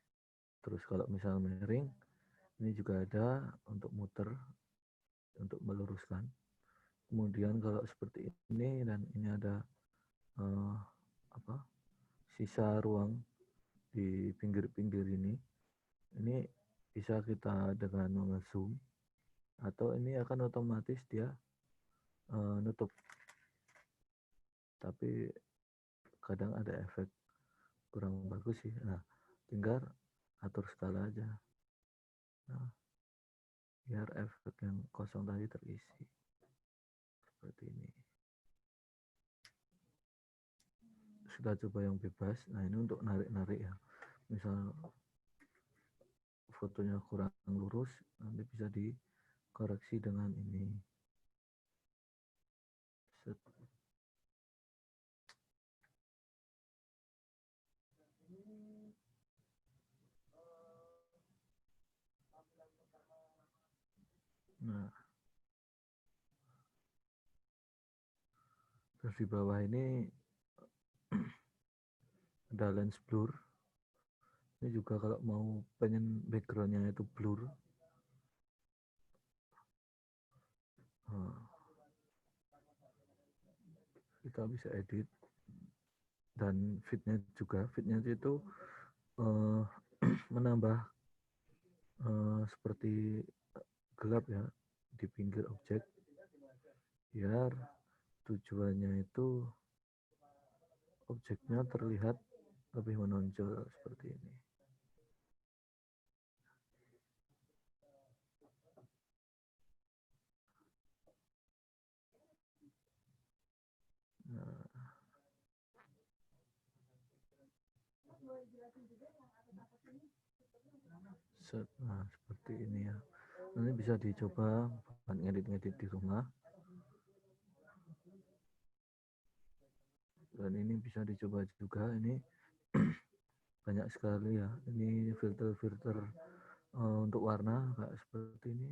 terus kalau misal miring, ini juga ada untuk muter, untuk meluruskan. Kemudian kalau seperti ini dan ini ada sisa ruang di pinggir-pinggir ini bisa kita dengan nge-zoom, atau ini akan otomatis dia nutup. Tapi kadang ada efek kurang bagus sih. Nah, tinggal atur skala aja. Nah, biar efek yang kosong tadi terisi. Seperti ini. Sudah coba yang bebas. Nah, ini untuk narik-narik ya. Misal fotonya kurang lurus, nanti bisa dikoreksi dengan ini. Set. Nah, terus di bawah ini ada lens blur. Ini juga kalau mau pengen backgroundnya itu blur, kita bisa edit. Dan fitnya itu menambah seperti gelap ya di pinggir objek, biar tujuannya itu objeknya terlihat lebih menonjol seperti ini. Nah, seperti ini ya. Nanti bisa dicoba ngedit-ngedit di rumah. Dan ini bisa dicoba juga, ini banyak sekali ya, ini filter-filter untuk warna kayak seperti ini,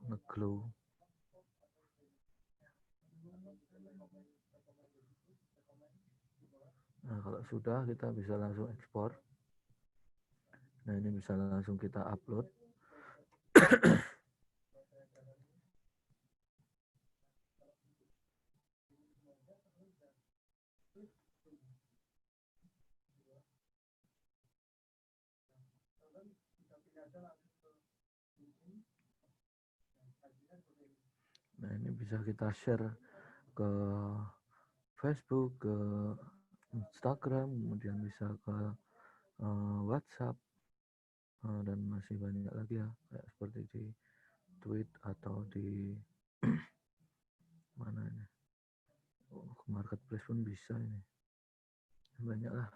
ngeglow. Nah, kalau sudah, kita bisa langsung ekspor. Nah, ini bisa langsung kita upload. Nah, ini bisa kita share ke Facebook, ke Instagram, kemudian bisa ke WhatsApp, dan masih banyak lagi ya, kayak seperti di tweet atau di mana ini, ke marketplace pun bisa, ini banyak lah.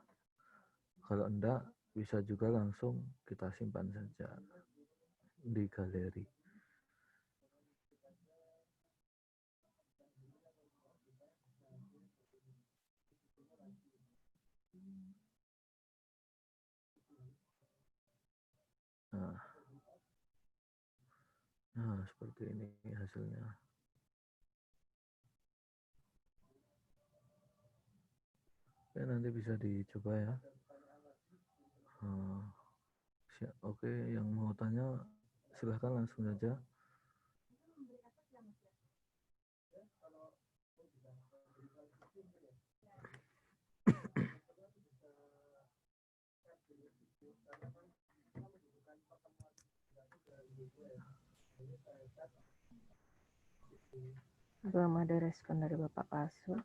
Kalau enggak, bisa juga langsung kita simpan saja di galeri. Nah, seperti ini hasilnya. Oke, nanti bisa dicoba ya. Oke, yang mau tanya silahkan langsung saja. Belum ada respon dari Bapak Pasu.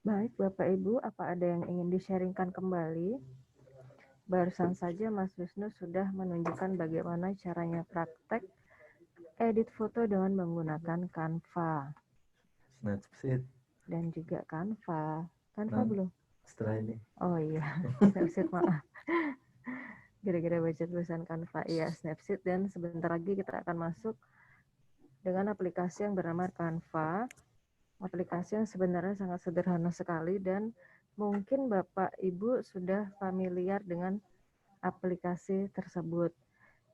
Baik, Bapak Ibu, apa ada yang ingin di-sharingkan kembali? Barusan saja Mas Wisnu sudah menunjukkan bagaimana caranya praktek edit foto dengan menggunakan Canva. Snapseed. Dan juga Canva. Canva Nah, belum? setelah ini. Oh iya, Snapseed, maaf. Gara-gara baca tulisan Canva. Iya, Snapseed, dan sebentar lagi kita akan masuk dengan aplikasi yang bernama Canva. Aplikasi yang sebenarnya sangat sederhana sekali dan mungkin Bapak Ibu sudah familiar dengan aplikasi tersebut.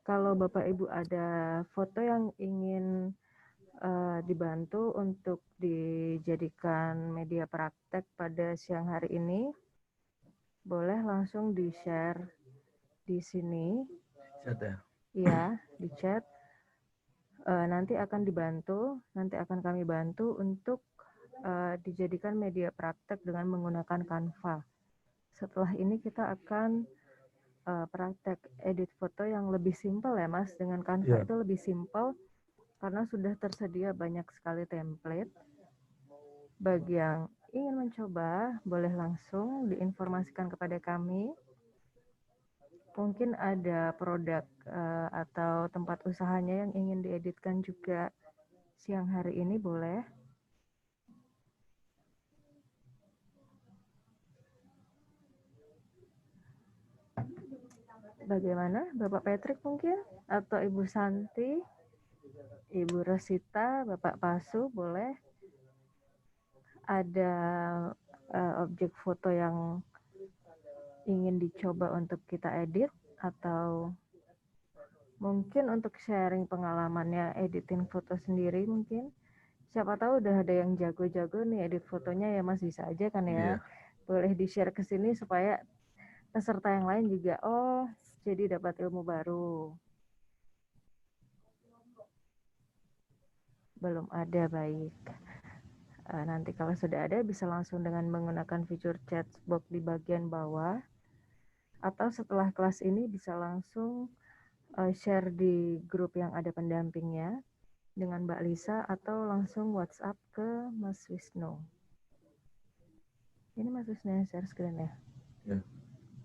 Kalau Bapak Ibu ada foto yang ingin dibantu untuk dijadikan media praktek pada siang hari ini, boleh langsung di-share di sini. Chat ya? Iya, di chat. Nanti akan kami bantu untuk dijadikan media praktek dengan menggunakan Canva. Setelah ini kita akan praktek edit foto yang lebih simpel ya Mas. Dengan Canva itu lebih simpel karena sudah tersedia banyak sekali template. Bagi yang ingin mencoba, boleh langsung diinformasikan kepada kami. Mungkin ada produk atau tempat usahanya yang ingin dieditkan juga siang hari ini, boleh. Bagaimana, Bapak Patrick mungkin? Atau Ibu Santi, Ibu Rosita, Bapak Pasu, boleh? Ada objek foto yang ingin dicoba untuk kita edit, atau mungkin untuk sharing pengalamannya editing foto sendiri mungkin. Siapa tahu udah ada yang jago-jago nih edit fotonya ya Mas, bisa aja kan ya. Boleh di-share ke sini supaya peserta yang lain juga jadi dapat ilmu baru. Belum ada, baik. Nanti kalau sudah ada bisa langsung dengan menggunakan fitur chat box di bagian bawah, atau setelah kelas ini bisa langsung share di grup yang ada pendampingnya dengan Mbak Lisa, atau langsung WhatsApp ke Mas Wisnu. Ini Mas Wisnu yang share screen ya? Ya.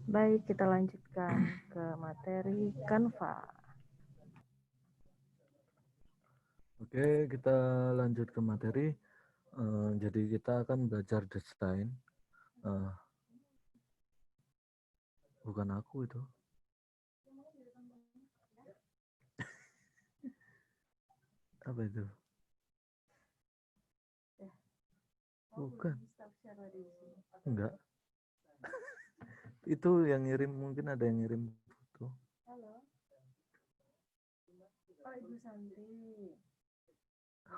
Baik, kita lanjutkan ke materi Canva. Oke, kita lanjut ke materi. Jadi kita akan belajar desain. Bukan aku itu. Apa itu? Bukan. Enggak. Itu yang ngirim, mungkin ada yang ngirim foto. Halo. Oh, Ibu Santi.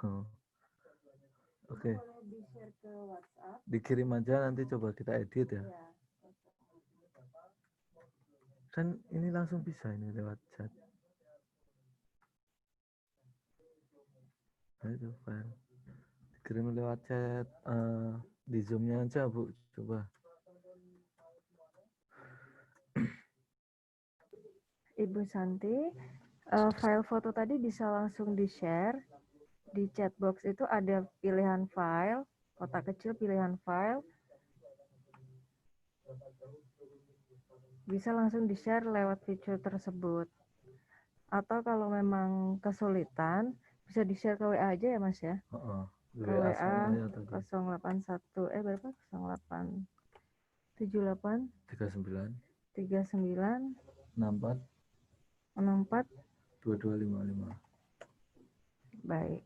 Oh. Oke. Boleh di-share ke WhatsApp? Dikirim aja, nanti coba kita edit ya. Iya. Kan ini langsung bisa ini lewat chat. Nah, itu file. Dikirim lewat chat, di Zoom-nya aja, Bu. Coba. Ibu Santi, file foto tadi bisa langsung di-share. Di chat box itu ada pilihan file, kotak kecil pilihan file. Bisa langsung di-share lewat fitur tersebut. Atau kalau memang kesulitan, bisa di-share ke WA aja ya Mas ya? Ke WA 081, berapa? 08 78 39 39 64 64. 2255. Baik.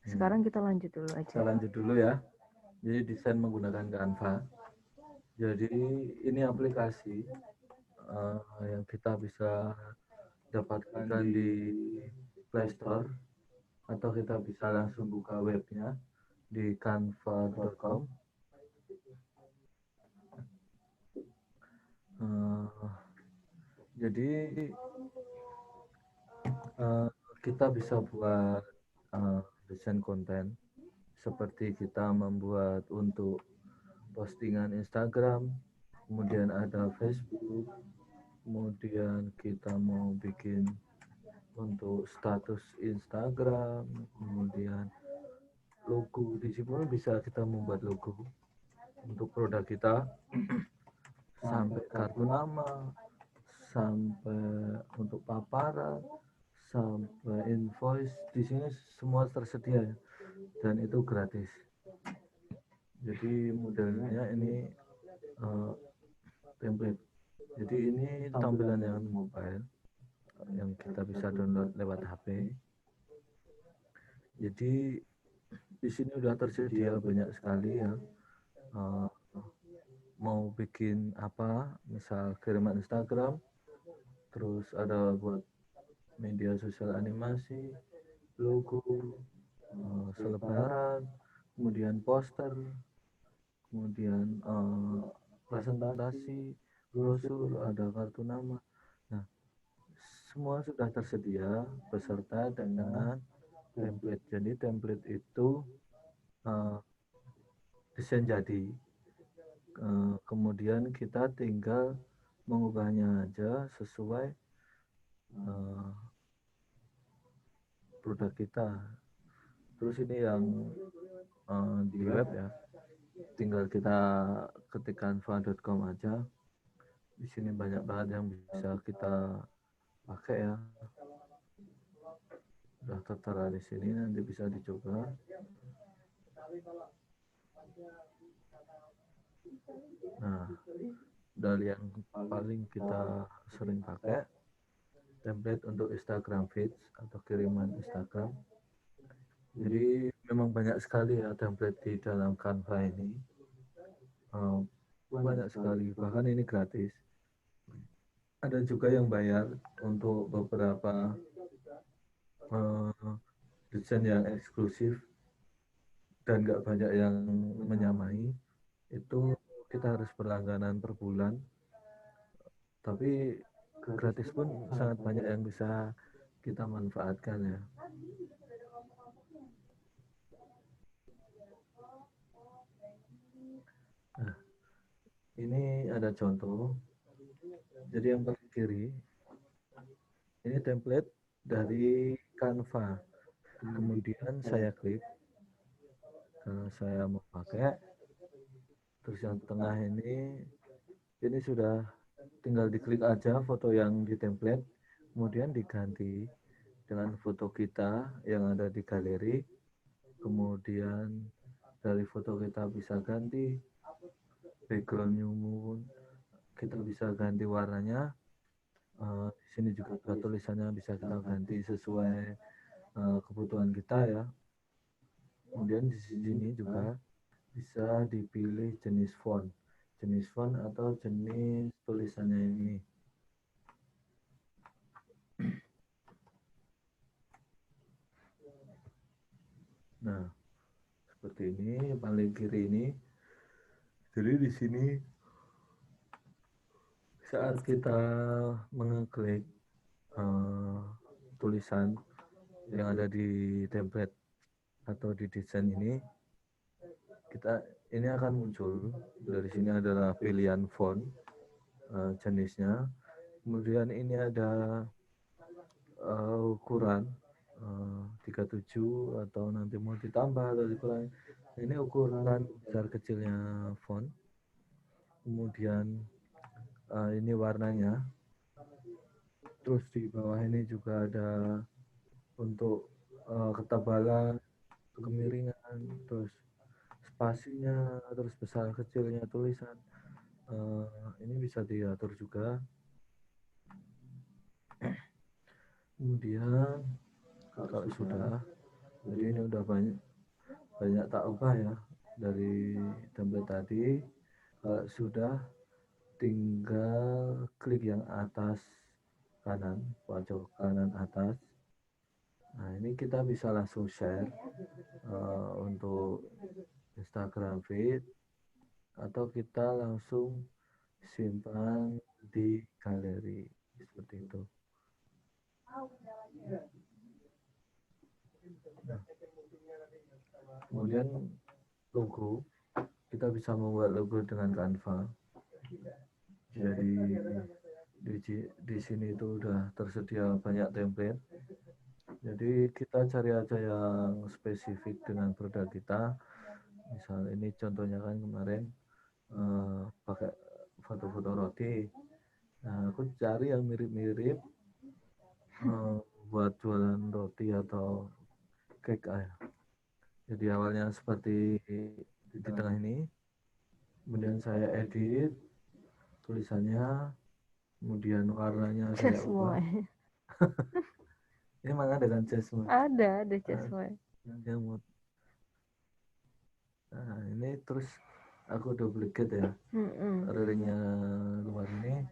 Sekarang kita lanjut dulu aja. Kita lanjut dulu ya. Jadi desain menggunakan Canva. Jadi ini aplikasi yang kita bisa dapatkan di Play Store, atau kita bisa langsung buka webnya di canva.com. Jadi kita bisa buat desain konten seperti kita membuat untuk postingan Instagram, kemudian ada Facebook, kemudian kita mau bikin untuk status Instagram, kemudian logo. Di sini bisa kita membuat logo untuk produk kita, sampai kartu nama, sampai untuk paparan, sampai invoice. Di sini semua tersedia ya, dan itu gratis. Jadi modelnya ini template. Jadi ini tampilan yang mobile yang kita bisa download lewat HP. Jadi di sini udah tersedia banyak sekali ya. Mau bikin apa, misal kiriman Instagram, terus ada buat media sosial animasi, logo, selebaran, kemudian poster, kemudian presentasi, brosur, ada kartu nama. Nah, semua sudah tersedia beserta dengan template. Jadi template itu desain jadi, kemudian kita tinggal mengubahnya aja sesuai produk kita. Terus ini yang di web ya, tinggal kita ketik canva.com aja. Di sini banyak banget yang bisa kita pakai ya. Udah tertera di sini, nanti bisa dicoba. Nah, dari yang paling kita sering pakai, template untuk Instagram feeds atau kiriman Instagram. Jadi memang banyak sekali ya template di dalam Canva ini, banyak sekali, bahkan ini gratis. Ada juga yang bayar untuk beberapa desain yang eksklusif dan nggak banyak yang menyamai. Itu kita harus berlangganan per bulan, tapi gratis pun sangat banyak yang bisa kita manfaatkan ya. Nah, ini ada contoh. Jadi yang paling kiri ini template dari Canva. Kemudian saya klik karena saya mau pakai. Terus yang tengah ini sudah tinggal diklik aja foto yang di template, kemudian diganti dengan foto kita yang ada di galeri. Kemudian dari foto kita bisa ganti backgroundnya, kita bisa ganti warnanya. Di sini juga tulisannya bisa kita ganti sesuai kebutuhan kita ya. Kemudian di sini juga bisa dipilih jenis font atau jenis tulisannya ini. Nah, seperti ini paling kiri ini. Jadi di sini saat kita mengeklik tulisan yang ada di template atau di desain ini, ini akan muncul. Dari sini adalah pilihan font jenisnya. Kemudian ini ada ukuran 37 atau nanti mau ditambah atau dikurangi. Ini ukuran besar kecilnya font. Kemudian ini warnanya. Terus di bawah ini juga ada untuk ketebalan, kemiringan, terus spasinya, terus besar kecilnya tulisan. Ini bisa diatur juga. Kemudian kalau sudah, jadi ini udah banyak tak ubah ya dari template tadi. Kalau sudah, tinggal klik yang atas kanan, pojok kanan atas. Nah, ini kita bisa langsung share untuk Instagram feed, atau kita langsung simpan di galeri seperti itu. Nah, kemudian logo, kita bisa membuat logo dengan Canva. Jadi di sini itu udah tersedia banyak template. Jadi kita cari aja yang spesifik dengan produk kita. Misal ini contohnya kan kemarin pakai foto-foto roti. Nah, aku cari yang mirip-mirip buat jualan roti atau cake ya. Jadi awalnya seperti di tengah ini, kemudian saya edit tulisannya, kemudian warnanya saya ubah. Ini mana dengan jasmine? Ada jasmine. Jamut. Nah, ini terus aku duplicate ya. Ringnya luar ini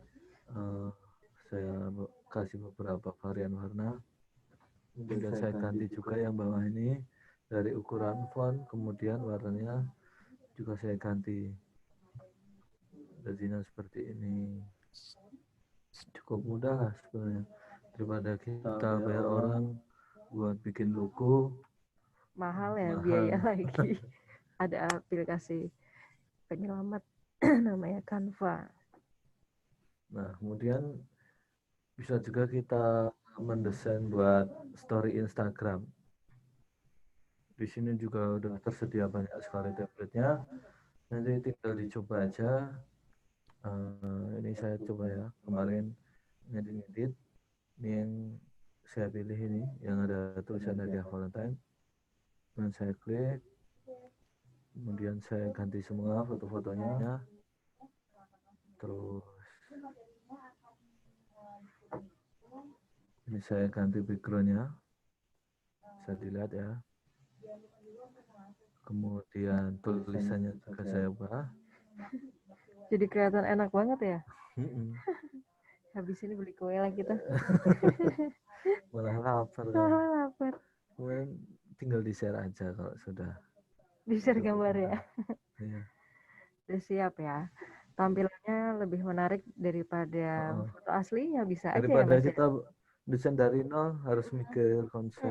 saya kasih beberapa varian warna. Kemudian saya ganti juga yang bawah ini dari ukuran font, kemudian warnanya juga saya ganti. Jadinya seperti ini. Cukup mudah lah sebenarnya, daripada kita bayar orang buat bikin logo mahal ya, biaya lagi. Ada aplikasi penyelamat namanya Canva. Nah, kemudian bisa juga kita mendesain buat story Instagram. Di sini juga udah tersedia banyak sekali template-nya. Nanti tinggal dicoba aja. Ini saya coba ya, kemarin ngedit. Ini yang saya pilih ini, yang ada tulisan hadiah Valentine. Dan saya klik, kemudian saya ganti semua foto-fotonya. Terus ini saya ganti backgroundnya, bisa dilihat ya. Kemudian tulisannya juga saya ubah. Jadi kelihatan enak banget ya. Habis ini beli kue lah kita. Malah lapar. Kemudian tinggal di share aja kalau sudah. Di share gambar ya. Iya. Udah siap ya. Tampilannya lebih menarik daripada foto asli ya, bisa daripada aja ya Mas. Kita desain dari nol harus mikir konsep,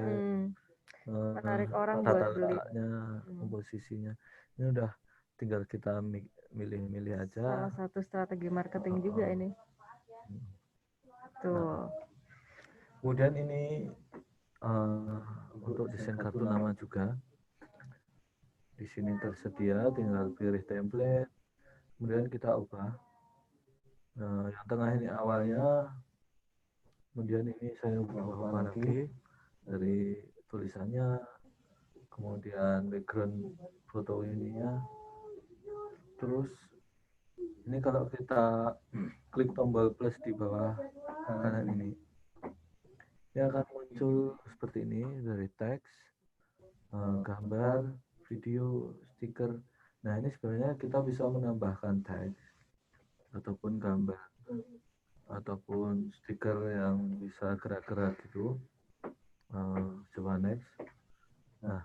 menarik orang tata buat beli. letaknya, komposisinya. Ini udah tinggal kita milih-milih aja. Salah satu strategi marketing juga ini. Tuh. Kemudian ini untuk desain kartu nama juga. Di sini tersedia, tinggal pilih template, kemudian kita ubah. Nah, yang tengah ini awalnya, kemudian ini saya ubah lagi dari tulisannya, kemudian background foto ininya. Terus ini kalau kita klik tombol plus di bawah kanan ini, ya akan muncul seperti ini dari teks, gambar, video, stiker. Nah, ini sebenarnya kita bisa menambahkan teks ataupun gambar ataupun stiker yang bisa gerak-gerak gitu. Coba next. Nah,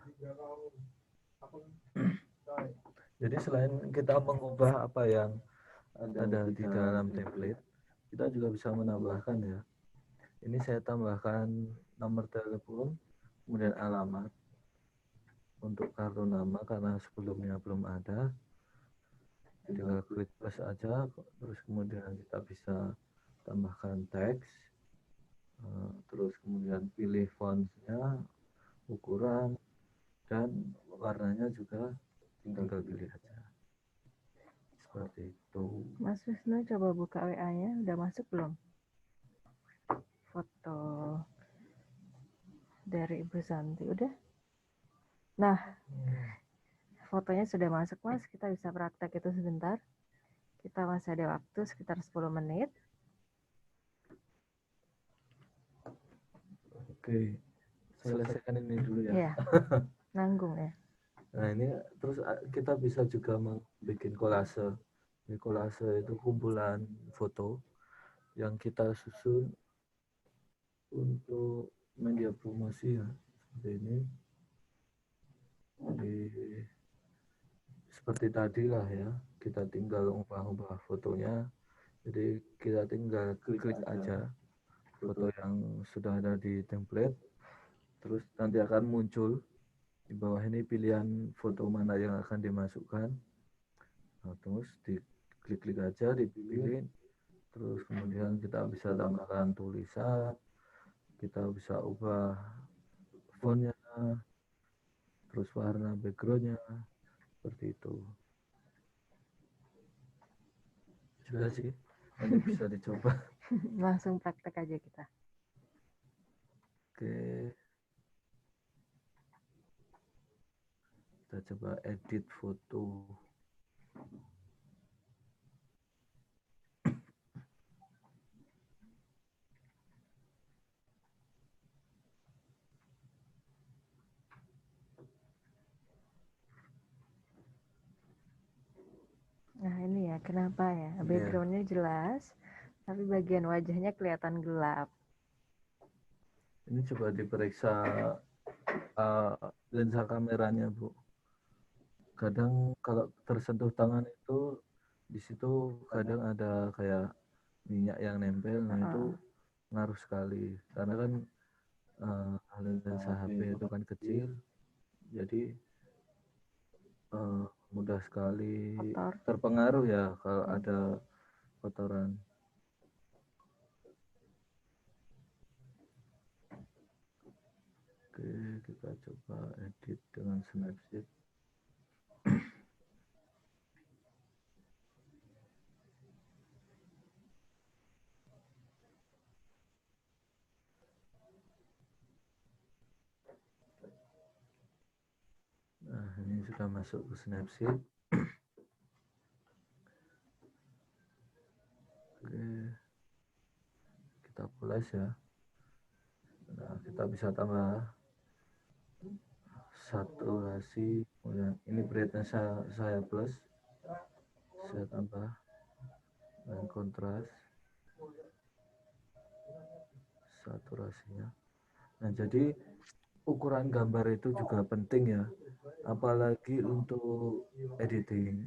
jadi selain kita mengubah apa yang ada di dalam template, kita juga bisa menambahkan ya. Ini saya tambahkan nomor telepon, kemudian alamat untuk kartu nama karena sebelumnya belum ada. Tinggal klik plus aja, terus kemudian kita bisa tambahkan teks, terus kemudian pilih fontnya, ukuran, dan warnanya juga tinggal pilih aja. Seperti itu. Mas Wisnu coba buka WA-nya, udah masuk belum? Foto dari Ibu Santi, udah? Nah, fotonya sudah masuk Mas, kita bisa praktek itu sebentar. Kita masih ada waktu sekitar 10 menit. Oke, selesaikan ini dulu ya. Iya, nanggung ya. Nah, ini terus kita bisa juga membuat kolase. Kolase itu kumpulan foto yang kita susun untuk media promosi ya, seperti ini. Jadi seperti tadi lah ya, kita tinggal ubah-ubah fotonya. Jadi kita tinggal klik aja foto yang sudah ada di template, terus nanti akan muncul di bawah ini pilihan foto mana yang akan dimasukkan. Nah, terus diklik aja, dipilih, terus kemudian kita bisa tambahkan tulisan, kita bisa ubah fontnya, terus warna backgroundnya, seperti itu. Sudah sih, nanti bisa dicoba. Langsung praktek aja kita. Oke, kita coba edit foto. Nah ini ya, kenapa ya? Backgroundnya jelas, tapi bagian wajahnya kelihatan gelap. Ini coba diperiksa lensa kameranya, Bu. Kadang kalau tersentuh tangan itu di situ kadang ada kayak minyak yang nempel, nah itu ngaruh sekali karena kan lensa HP itu kan kecil, jadi mudah sekali terpengaruh ya kalau ada kotoran. Oke, kita coba edit dengan Snapseed. Nah, ini sudah masuk ke Snapseed. Oke, kita pulas ya. Nah, kita bisa tambah saturasi, kemudian ini brightness saya plus, saya tambah dan kontras saturasinya. Nah, jadi ukuran gambar itu juga penting ya, apalagi untuk editing.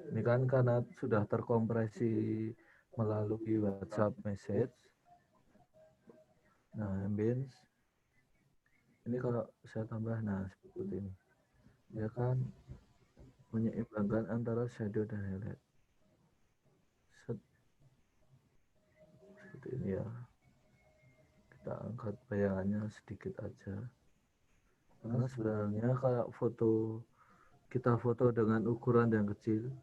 Ini kan karena sudah terkompresi melalui WhatsApp message. Nah, ambience ini kalau saya tambah, nah seperti ini, dia kan menyeimbangkan antara shadow dan highlight. Seperti ini ya, kita angkat bayangannya sedikit aja, karena sebenarnya kalau kita foto dengan ukuran yang kecil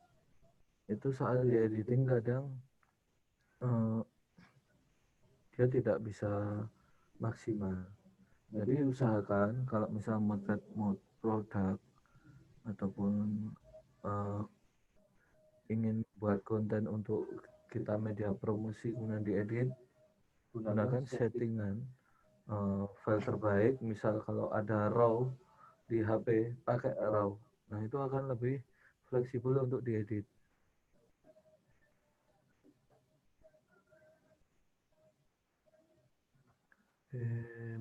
itu saat di editing kadang dia tidak bisa maksimal. Jadi usahakan kalau misal motret produk ataupun ingin buat konten untuk kita media promosi kemudian diedit, gunakan settingan file terbaik. Misal kalau ada RAW di HP, pakai RAW. Nah, itu akan lebih fleksibel untuk diedit.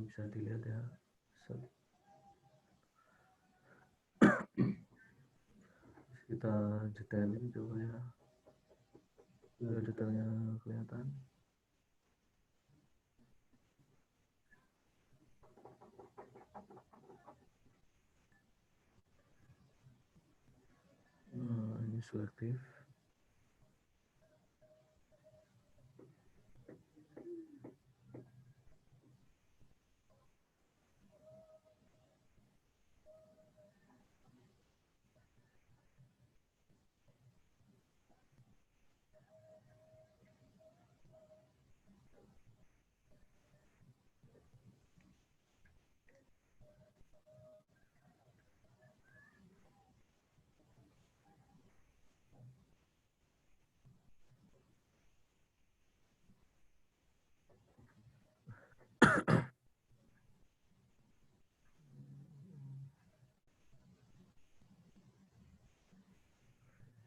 Bisa dilihat ya. Kita detailin coba ya. Biar detailnya kelihatan. Ini selektif.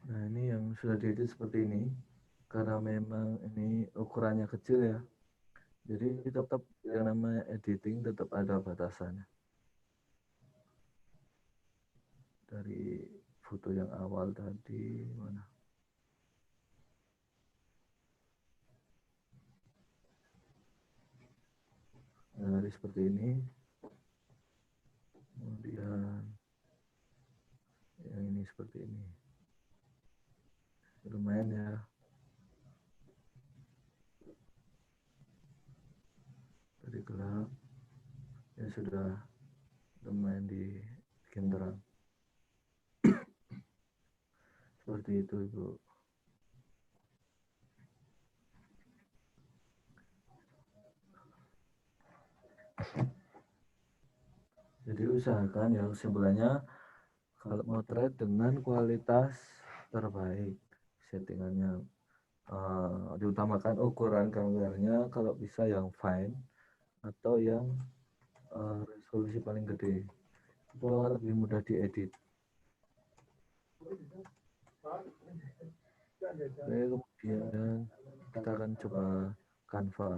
Nah, ini yang sudah diedit seperti ini. Karena memang ini ukurannya kecil ya. Jadi tetap yang namanya editing tetap ada batasannya. Dari foto yang awal tadi mana? Nah, dari seperti ini. Kemudian yang ini seperti ini. Lumayan ya. Tadi gelap. Ya sudah lumayan dibikin terang. Seperti itu, Ibu. Jadi usahakan ya kesimpulannya kalau motret dengan kualitas terbaik, settingannya diutamakan ukuran gambarnya kalau bisa yang fine atau yang resolusi paling gede, itu akan lebih mudah diedit. Oke, kemudian kita akan coba Canva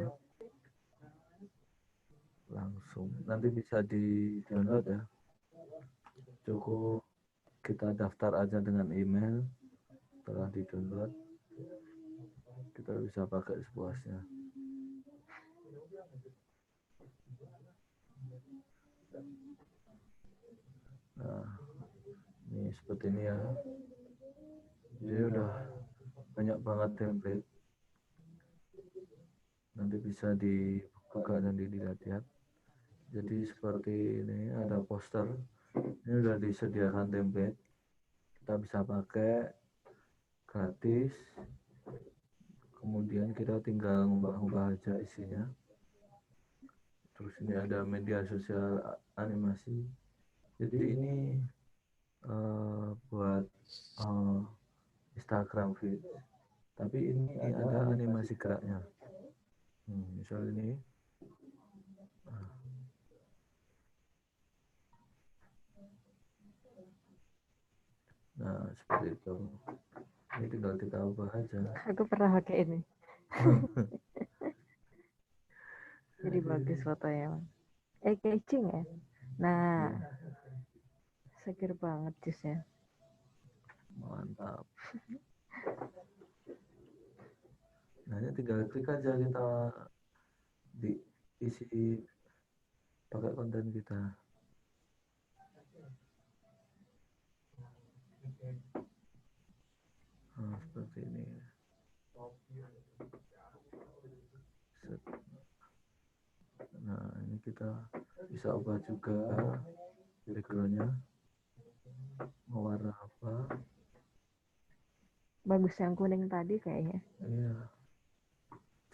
langsung, nanti bisa di download ya, cukup kita daftar aja dengan email. Setelah di download kita bisa pakai sepuasnya. Nah, ini seperti ini ya. Jadi udah banyak banget template, nanti bisa dibuka dan dilihat-lihat. Jadi seperti ini ada poster, ini udah disediakan template, kita bisa pakai gratis. Kemudian kita tinggal ngubah-ngubah aja isinya. Terus ini ada media sosial animasi, jadi ini buat Instagram feed, tapi ini ada animasi geraknya. Misal ini nah seperti itu, ini tinggal kita ubah aja. Aku pernah pakai ini. Jadi bagus fotonya. Catching ya. Nah, seger banget jusnya. Mantap. Nah, ini tinggal klik aja kita diisi pakai konten kita. Nah, seperti ini. Nah, ini kita bisa ubah juga backgroundnya mau warna apa. Bagus yang kuning tadi kayaknya. Iya,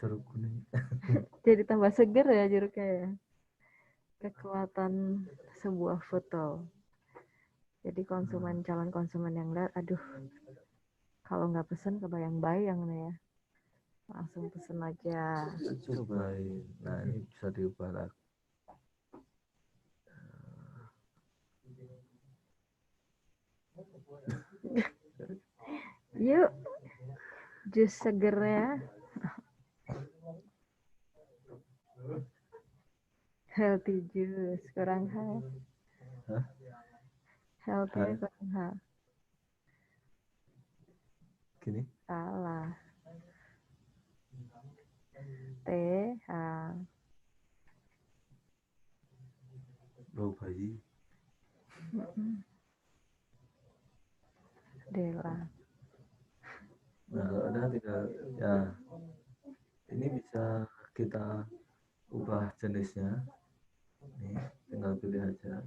jeruk kuning. Jadi tambah seger ya jeruknya ya. Kekuatan sebuah foto. Jadi calon konsumen yang lihat, aduh, kalau nggak pesen kebayang-bayang nih ya. Langsung pesen aja. Cobain. Nah, ini bisa diubah lagi. Yuk, jus segernya. Healthy juice, kurang hal. Hah? Healthy Hal? kurang hal. Gini? Salah. T, H. Bau bayi. Dela. Nah, kalau udah tinggal ya ini bisa kita ubah jenisnya. Nih, tinggal pilih aja.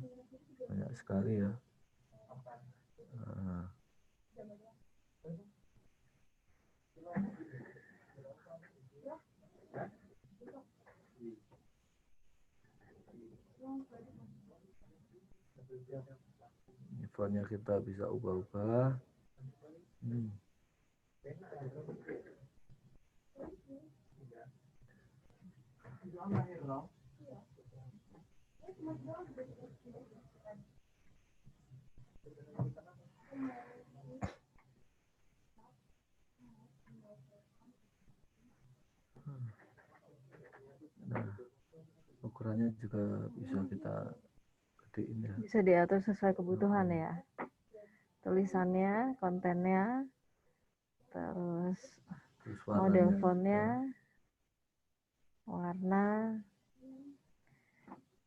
Banyak sekali ya. Nah. Ini fontnya kita bisa ubah-ubah. Nah, ukurannya juga bisa kita gedein ya. Bisa diatur sesuai kebutuhan ya. Tulisannya, kontennya, terus model fontnya, warna,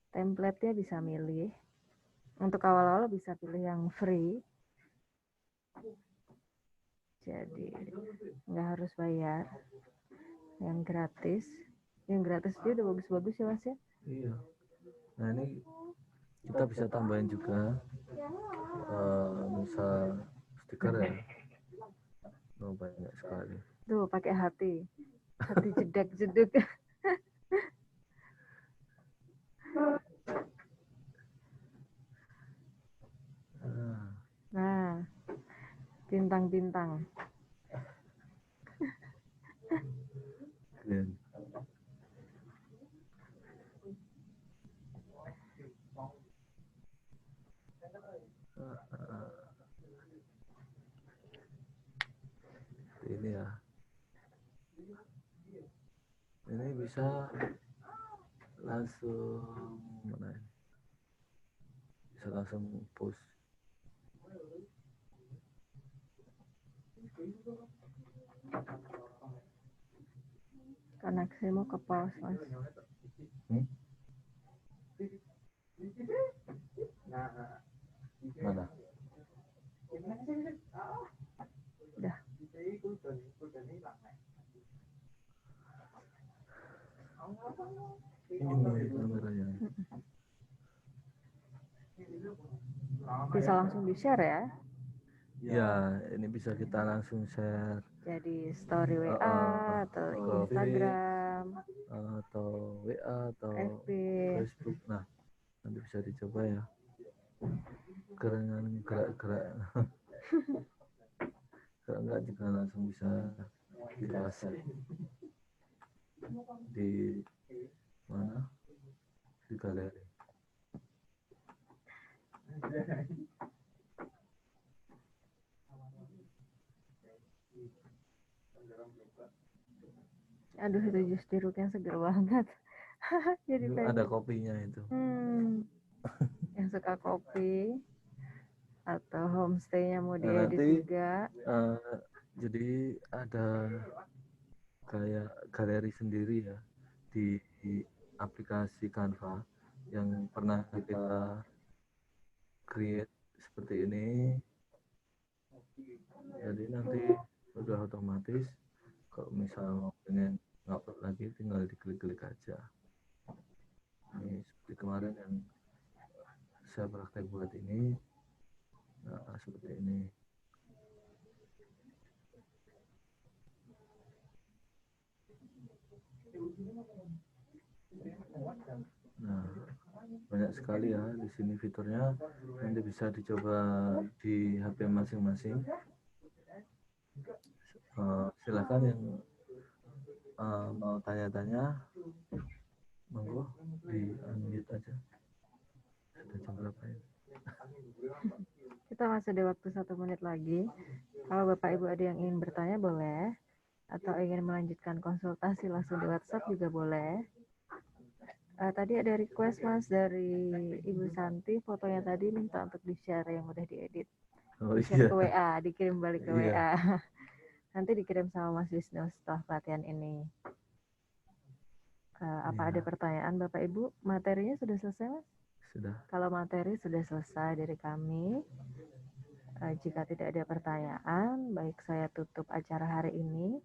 template-nya bisa milih. Untuk awal-awal bisa pilih yang free. Jadi nggak harus bayar. Yang gratis. Yang gratis juga udah bagus-bagus ya Mas ya. Iya. Nah ini kita bisa tambahin juga misal stiker ya. Oh, banyak sekali. Tuh pakai hati. Hati jedak-jeduk. Nah, bintang-bintang. Keren. Ini ya. Ini bisa langsung mana ini? Bisa langsung post. Karena saya mau ke pause Mas. Mana? Udah. Ini kameranya. Bisa langsung di-share ya. Ya, ini bisa kita langsung share. Jadi story WA atau Instagram atau WA atau FB. Facebook. Nah, nanti bisa dicoba ya. Keren gerak-gerak. Kalau enggak juga langsung bisa dipasang di mana? Di galeri. Aduh itu jus jeruk yang seger banget. Jadi ada kopinya itu. Yang suka kopi atau homestay-nya mau diedit juga. Jadi ada kayak galeri sendiri ya di aplikasi Canva yang pernah kita create seperti ini. Jadi nanti udah otomatis kalau misal mau pengen ngupload lagi tinggal diklik-klik aja. Ini seperti kemarin yang saya praktek buat ini. Nah, seperti ini. Nah, banyak sekali ya di sini fiturnya. Nanti bisa dicoba di HP masing-masing. Silakan yang mau tanya-tanya, monggo di unmute aja. Sudah jam berapa ya? Kita masih ada waktu 1 menit lagi. Kalau Bapak Ibu ada yang ingin bertanya boleh, atau ingin melanjutkan konsultasi langsung di WhatsApp juga boleh. Tadi ada request Mas dari Ibu Santi, fotonya tadi minta untuk di-share yang udah diedit. Oh Di-share iya. ke WA, dikirim balik ke Iya. WA. Nanti dikirim sama Mas Wisnu setelah pelatihan ini. Apa ada pertanyaan Bapak Ibu? Materinya sudah selesai Mas? Sudah. Kalau materi sudah selesai dari kami, jika tidak ada pertanyaan, baik saya tutup acara hari ini.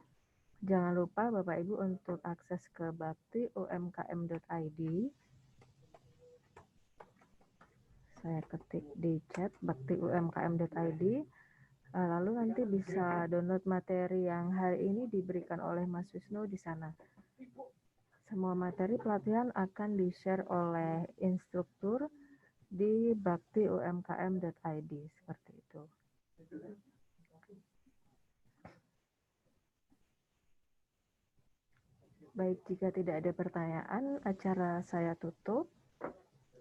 Jangan lupa Bapak Ibu untuk akses ke baktiumkm.id. Saya ketik di chat baktiumkm.id. Lalu nanti bisa download materi yang hari ini diberikan oleh Mas Wisnu di sana. Semua materi pelatihan akan di-share oleh instruktur di baktiumkm.id seperti itu. Baik, jika tidak ada pertanyaan, acara saya tutup.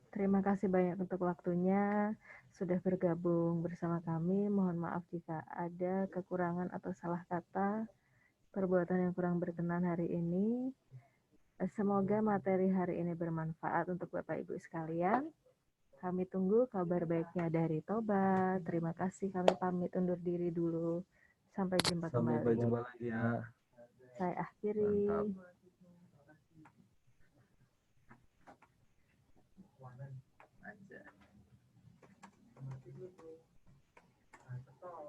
Terima kasih banyak untuk waktunya sudah bergabung bersama kami. Mohon maaf jika ada kekurangan atau salah kata, perbuatan yang kurang berkenan hari ini. Semoga materi hari ini bermanfaat untuk Bapak Ibu sekalian. Kami tunggu kabar baiknya dari Toba. Terima kasih, kami pamit undur diri dulu. Sampai jumpa Sampai kembali. jumpa lagi ya. Saya akhiri. Mantap.